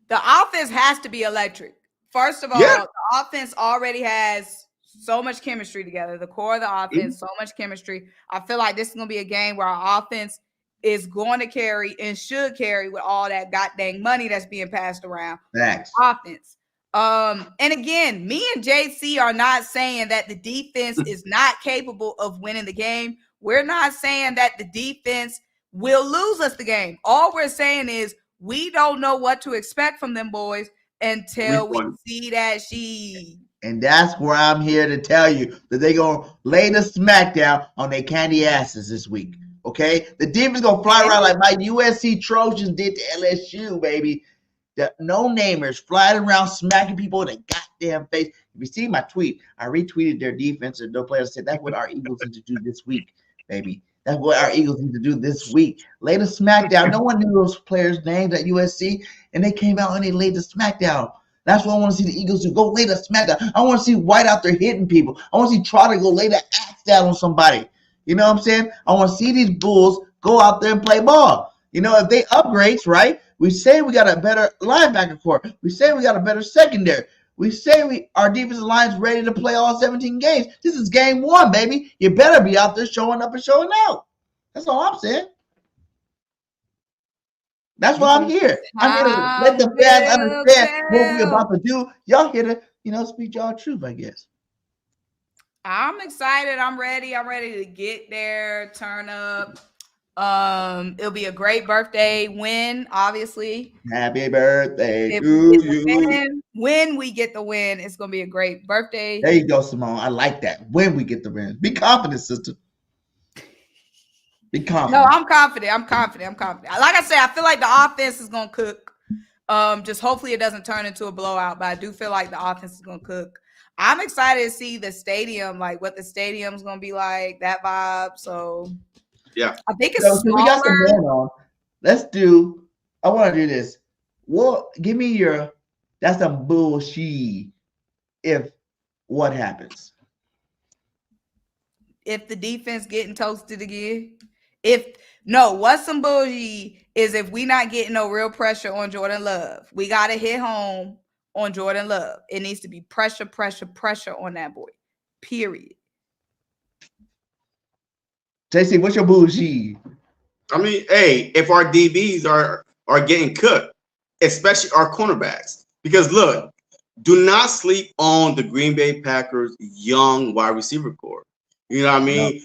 the offense has to be electric. First of all, the offense already has so much chemistry together. The core of the offense, so much chemistry. I feel like this is going to be a game where our offense is going to carry and should carry with all that goddamn money that's being passed around. Thanks. Offense. And again, me and JC are not saying that the defense is not capable of winning the game. We're not saying that the defense will lose us the game. All we're saying is we don't know what to expect from them boys until we see that sheet. And that's where I'm here to tell you that they're going to lay the smackdown on their candy asses this week. Okay? The defense going to fly around like my USC Trojans did to LSU, baby. The no-namers flying around smacking people in the goddamn face. If you see my tweet, I retweeted their defense and no players said that's what our Eagles need to do this week, baby. That's what our Eagles need to do this week. Lay the smackdown. No one knew those players' names at USC, and they came out and they laid the smackdown. That's what I want to see the Eagles do. Go lay the smackdown. I want to see White out there hitting people. I want to see Trotter go lay the axe down on somebody. You know what I'm saying? I want to see these Bulls go out there and play ball. You know, if they upgrades, right? We say we got a better linebacker core. We say we got a better secondary. We say our defensive line's ready to play all 17 games. This is game 1, baby. You better be out there showing up and showing out. That's all I'm saying. That's why I'm here. I'm here to let the fans understand what we're about to do. Y'all here to, speak y'all truth, I guess. I'm excited. I'm ready. I'm ready to get there, turn up. It'll be a great birthday win, obviously. Happy birthday to you. When we get the win, it's gonna be a great birthday. There you go, Symone. I like that. When we get the win. Be confident, sister. Be confident. No, I'm confident. I'm confident. Like I said, I feel like the offense is gonna cook. Just hopefully it doesn't turn into a blowout, but I do feel like the offense is gonna cook. I'm excited to see the stadium, like what the stadium's gonna be like, that vibe. So yeah, I think it's so smaller. We got some going on. I want to do this. Well, give me that's some bullshit. If what happens? If the defense getting toasted again? What's some bullshit is if we not getting no real pressure on Jordan Love. We got to hit home on Jordan Love. It needs to be pressure on that boy. Period. JC, what's your bullshit? I mean, hey, if our DBs are getting cooked, especially our cornerbacks, because look, do not sleep on the Green Bay Packers young wide receiver core. You know what I mean?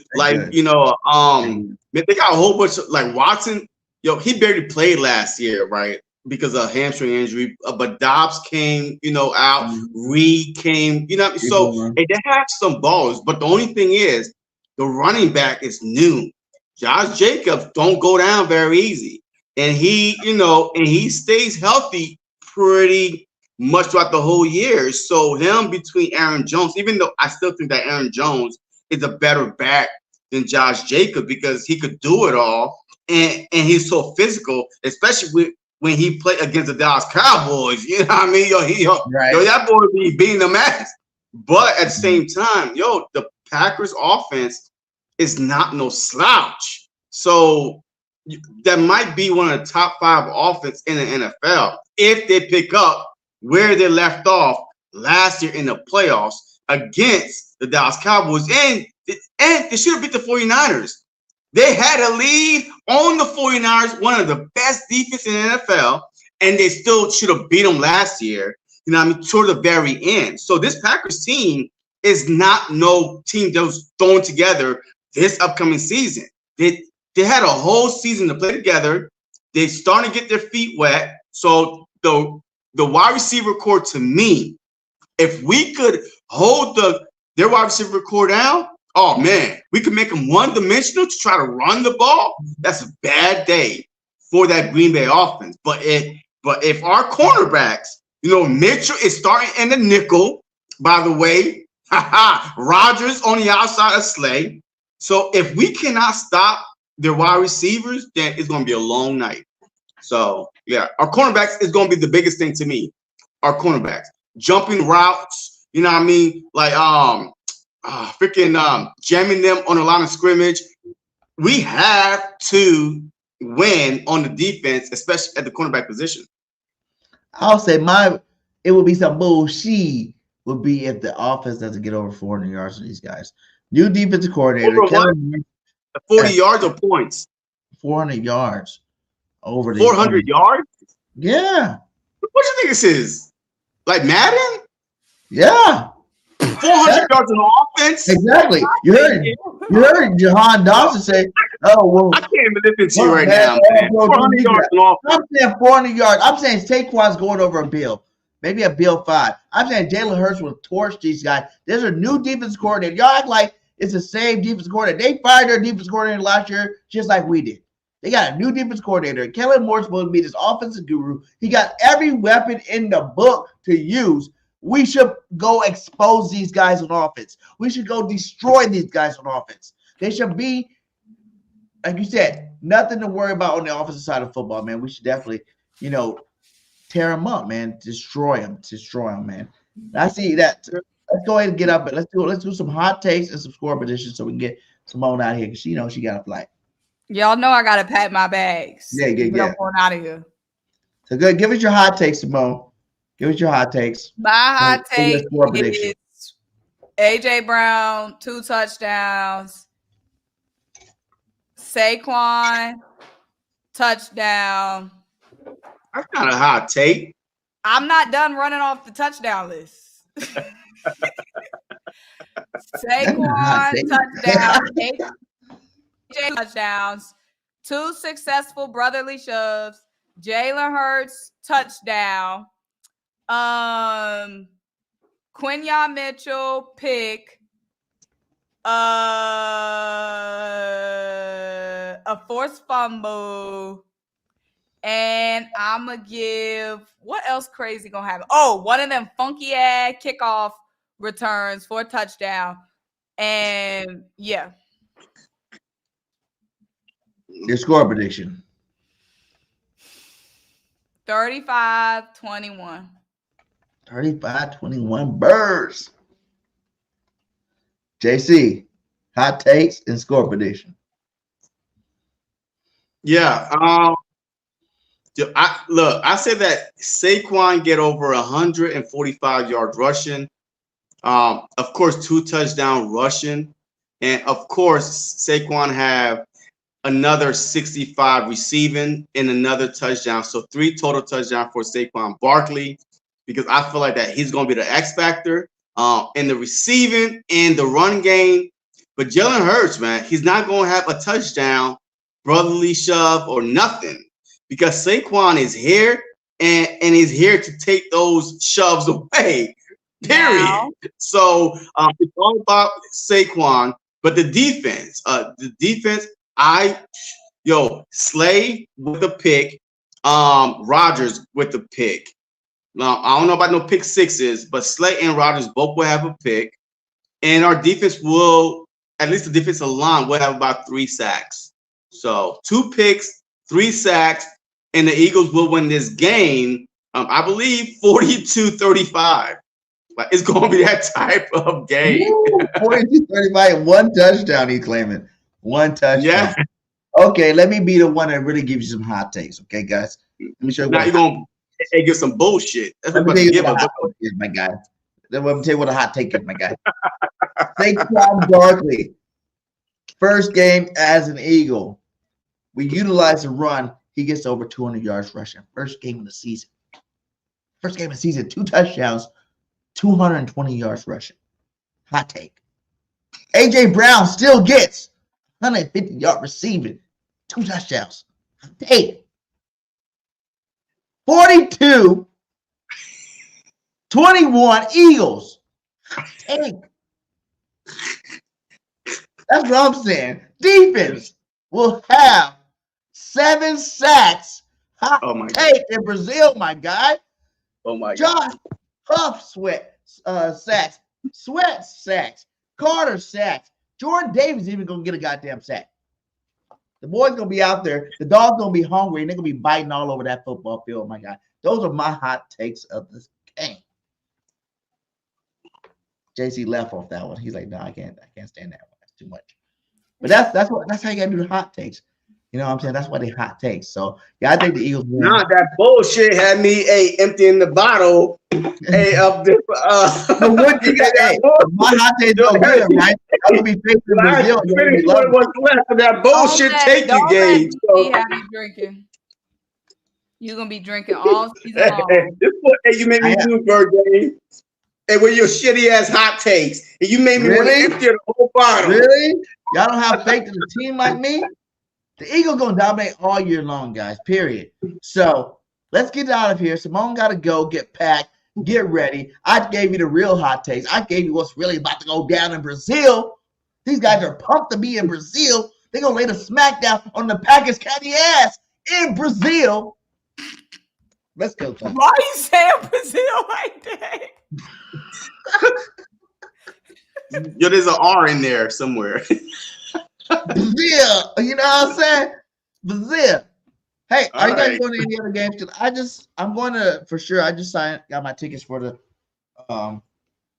They got a whole bunch of like Watson. He barely played last year, right? Because of hamstring injury. But Dobbs came, out. Reed came, So they have some balls. But the only thing is, the running back is new. Josh Jacobs don't go down very easy, and he stays healthy pretty much throughout the whole year. So him between Aaron Jones, even though I still think that Aaron Jones is a better back than Josh Jacobs because he could do it all, and he's so physical, especially when he played against the Dallas Cowboys. You know what I mean? That boy be beating the ass. But at the same time, the Packers offense is not no slouch. So that might be one of the top 5 offense in the NFL if they pick up where they left off last year in the playoffs against the Dallas Cowboys. And they should have beat the 49ers. They had a lead on the 49ers, one of the best defense in the NFL, and they still should have beat them last year, toward the very end. So this Packers team is not no team that was thrown together this upcoming season. They had a whole season to play together. They starting to get their feet wet. So the wide receiver core, to me, if we could hold their wide receiver core down, oh man, we could make them one-dimensional to try to run the ball. That's a bad day for that Green Bay offense. But if our cornerbacks, Mitchell is starting in the nickel, by the way. Rodgers on the outside of Slay. So if we cannot stop their wide receivers, then it's going to be a long night. So yeah, our cornerbacks is going to be the biggest thing to me. Our cornerbacks jumping routes, like jamming them on the line of scrimmage. We have to win on the defense, especially at the cornerback position. I'll say it would be some bullshit would be if the offense doesn't get over 400 yards from these guys. New defensive coordinator. 40 yards or points? 400 yards. Over the 400 yards? Yeah. What you think this is? Like Madden? Yeah. 400 yards on offense? Exactly. You heard Jahan Dawson say, oh, well. I can't even listen to you right now, man. 400 yards on offense. I'm saying 400 yards. I'm saying Saquon's going over a Bill. Maybe a Bill 5. I'm saying Jalen Hurts will torch these guys. There's a new defense coordinator. Y'all act like it's the same defense coordinator. They fired their defense coordinator last year just like we did. They got a new defense coordinator. Kellen Moore's supposed to be this offensive guru. He got every weapon in the book to use. We should go expose these guys on offense. We should go destroy these guys on offense. They should be like you said, nothing to worry about on the offensive side of football, man. We should definitely, tear them up, man. Destroy them, man. I see that. Let's go ahead and get up. Let's do some hot takes and some score predictions so we can get Symone out of here because she got a flight. Y'all know I gotta pack my bags. Yeah. I'm going out of here. So good. Give us your hot takes, Symone. Give us your hot takes. My hot take is AJ Brown, 2 touchdowns. Saquon, touchdown. That's not a hot take. I'm not done running off the touchdown list. Saquon, touchdown. AJ touchdowns. 2 successful brotherly shoves. Jalen Hurts, touchdown. Quinyon Mitchell, pick. A forced fumble. And I'm going to give, what else crazy going to happen? Oh, one of them funky ass kickoff returns for a touchdown. And yeah. Your score prediction. 35-21. 35-21 Birds. JC, hot takes and score prediction. Yeah. I said that Saquon get over 145 yards rushing. Of course, 2 touchdown rushing. And of course, Saquon have another 65 receiving and another touchdown. So 3 total touchdowns for Saquon Barkley, because I feel like that he's going to be the X factor in the receiving and the run game. But Jalen Hurts, man, he's not going to have a touchdown, brotherly shove or nothing, because Saquon is here and he's here to take those shoves away, period. Wow. So it's all about Saquon, but the defense, Slay with the pick, Rodgers with the pick. Now, I don't know about no pick sixes, but Slay and Rodgers both will have a pick. And our defense will, at least the defensive line, will have about 3 sacks. So 2 picks, 3 sacks, and the Eagles will win this game, I believe, 42-35. Like, it's going to be that type of game. 42-35, 1 touchdown, he's claiming. 1 touchdown. Yeah. Okay, let me be the one that really gives you some hot takes. Okay, guys. Let me show you. Now you're going to give some bullshit. That's what I'm going to give is, my guy. Let me tell you what a hot take is, my guy. Saquon Barkley, first game as an Eagle. We utilize the run. He gets over 200 yards rushing. First game of the season. 2 touchdowns, 220 yards rushing. Hot take. AJ Brown still gets 150-yard receiving, 2 touchdowns. Hot take. 42-21 Eagles. Hot take. That's what I'm saying. Defense will have 7 sacks. Hot take in Brazil, my guy. Oh my God. Josh Huff sacks. Sweat sacks. Carter sacks. Jordan Davis even gonna get a goddamn sack. The boy's gonna be out there. The dog's gonna be hungry, and they're gonna be biting all over that football field. My God, those are my hot takes of this game. JC left off that one. He's like, no, I can't stand that one. That's too much. But that's how you gotta do the hot takes. You know what I'm saying? That's why they hot takes. So yeah, I think the Eagles win. Nah, that bullshit had me emptying the bottle of the my hot takes go good, right? I would be facing Brazil. Finish what was left of that bullshit take you gave. So drinking. You're gonna be drinking all season long. This is what you made me do, BIRDGANG. And with your shitty ass hot takes, and you made me want to empty the whole bottle. Really? Y'all don't have faith in a team like me? The Eagles gonna dominate all year long, guys. Period. So let's get out of here. Symone got to go, get packed, get ready. I gave you the real hot takes. I gave you what's really about to go down in Brazil. These guys are pumped to be in Brazil. They're gonna lay the smackdown on the Packers County ass in Brazil. Let's go. Tom. Why are you saying Brazil like that? Yo, there's an R in there somewhere. Brazil. You know what I'm saying? Brazil. Hey, are you guys right. going to any other games? Because I'm going to for sure. I just got my tickets for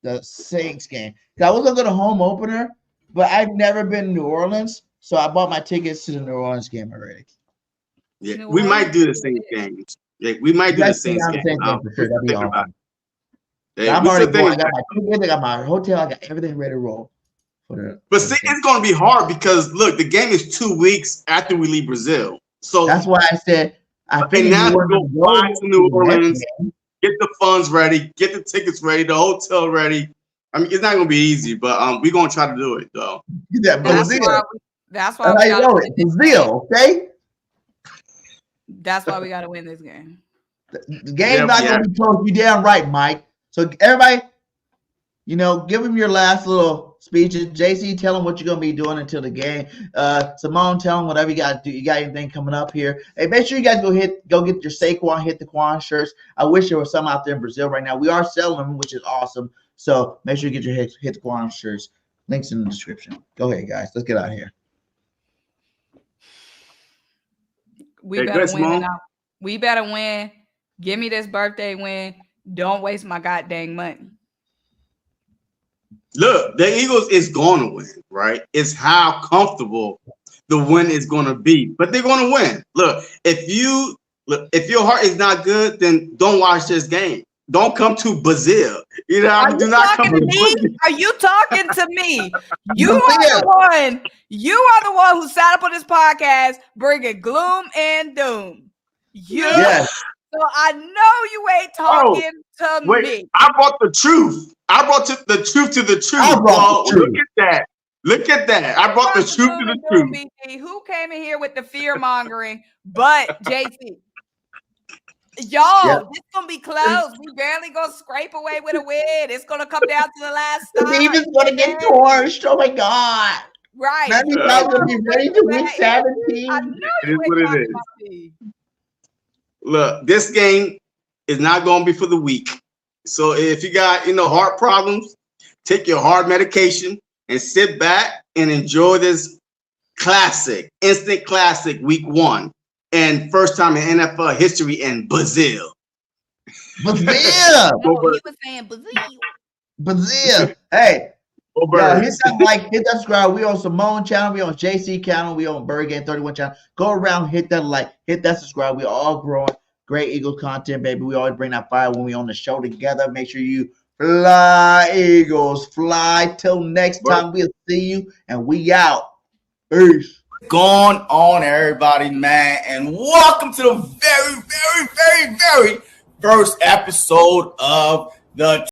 the Saints game. 'Cause I was gonna go to home opener, but I've never been to New Orleans, so I bought my tickets to the New Orleans game already. Yeah, New we might Orleans do the is Saints good. games. Yeah, we might do the That's Saints the game. Saints game for sure. That'd be Thinking about awesome. it. Yeah, I'm we already still thinking going. I got about my tickets. I got my hotel. I got everything ready to roll. But see, it's going to be hard because look, the game is 2 weeks after we leave Brazil. So That's why I said I and figured now you to weren't go going to fly go to New to the next Orleans, game. get the funds ready, get the tickets ready, the hotel ready. I mean, it's not going to be easy, but we're going to try to do it though. Yeah, That's Brazil. why. That's why That's we how you gotta know win it. this game. Brazil. Okay. That's why we gotta win this game. The game's not Yeah. going to be close. You damn right, Mike. So everybody, give them your last little speeches. JC, tell them what you're going to be doing until the game. Symone, tell them whatever you got to do. You got anything coming up here? Hey, make sure you guys go get your Saquon, hit the Quan shirts. I wish there was some out there in Brazil right now. We are selling them, which is awesome. So make sure you get your hit the Quan shirts. Links in the description. Go ahead, guys. Let's get out of here. We Hey, better good, win. Symone. We better win. Give me this birthday win. Don't waste my goddamn money. Look, the Eagles is going to win, right? It's how comfortable the win is going to be, but they're going to win. Look, if your heart is not good, then don't watch this game. Don't come to Brazil. You know, Are do you not come talking to me? Brazil. Are you talking to me? You are the one. You are the one who sat up on this podcast bringing gloom and doom. Yes. So I know you ain't talking to Wait, me. I brought the truth. I brought the truth to the truth. I brought the truth. Look at that. Look at that. I brought the truth to the truth. BD. Who came in here with the fear mongering but JC? Y'all, this gonna be close. We barely gonna scrape away with a win. It's gonna come down to the last The stop. team is going to get torched. Oh, my God. Right. Now you guys going to be ready to win I 17. know It you is what ain't it talking is. about me. Look, this game is not going to be for the weak. So if you got, heart problems, take your heart medication and sit back and enjoy this instant classic week 1 and first time in NFL history in Brazil. Brazil. No, he was saying Brazil. Brazil. Hey, Go hit Birds. that like, hit that subscribe. We on Symone channel, we on JC channel, we on BIRDGANG 31 channel. Go around, hit that like, hit that subscribe. We all growing. Great Eagles content, baby. We always bring that fire when we on the show together. Make sure you fly, Eagles, fly. Till next time, we'll see you, and we out. Peace. Going on, everybody, man, and welcome to the very, very, very, very first episode of the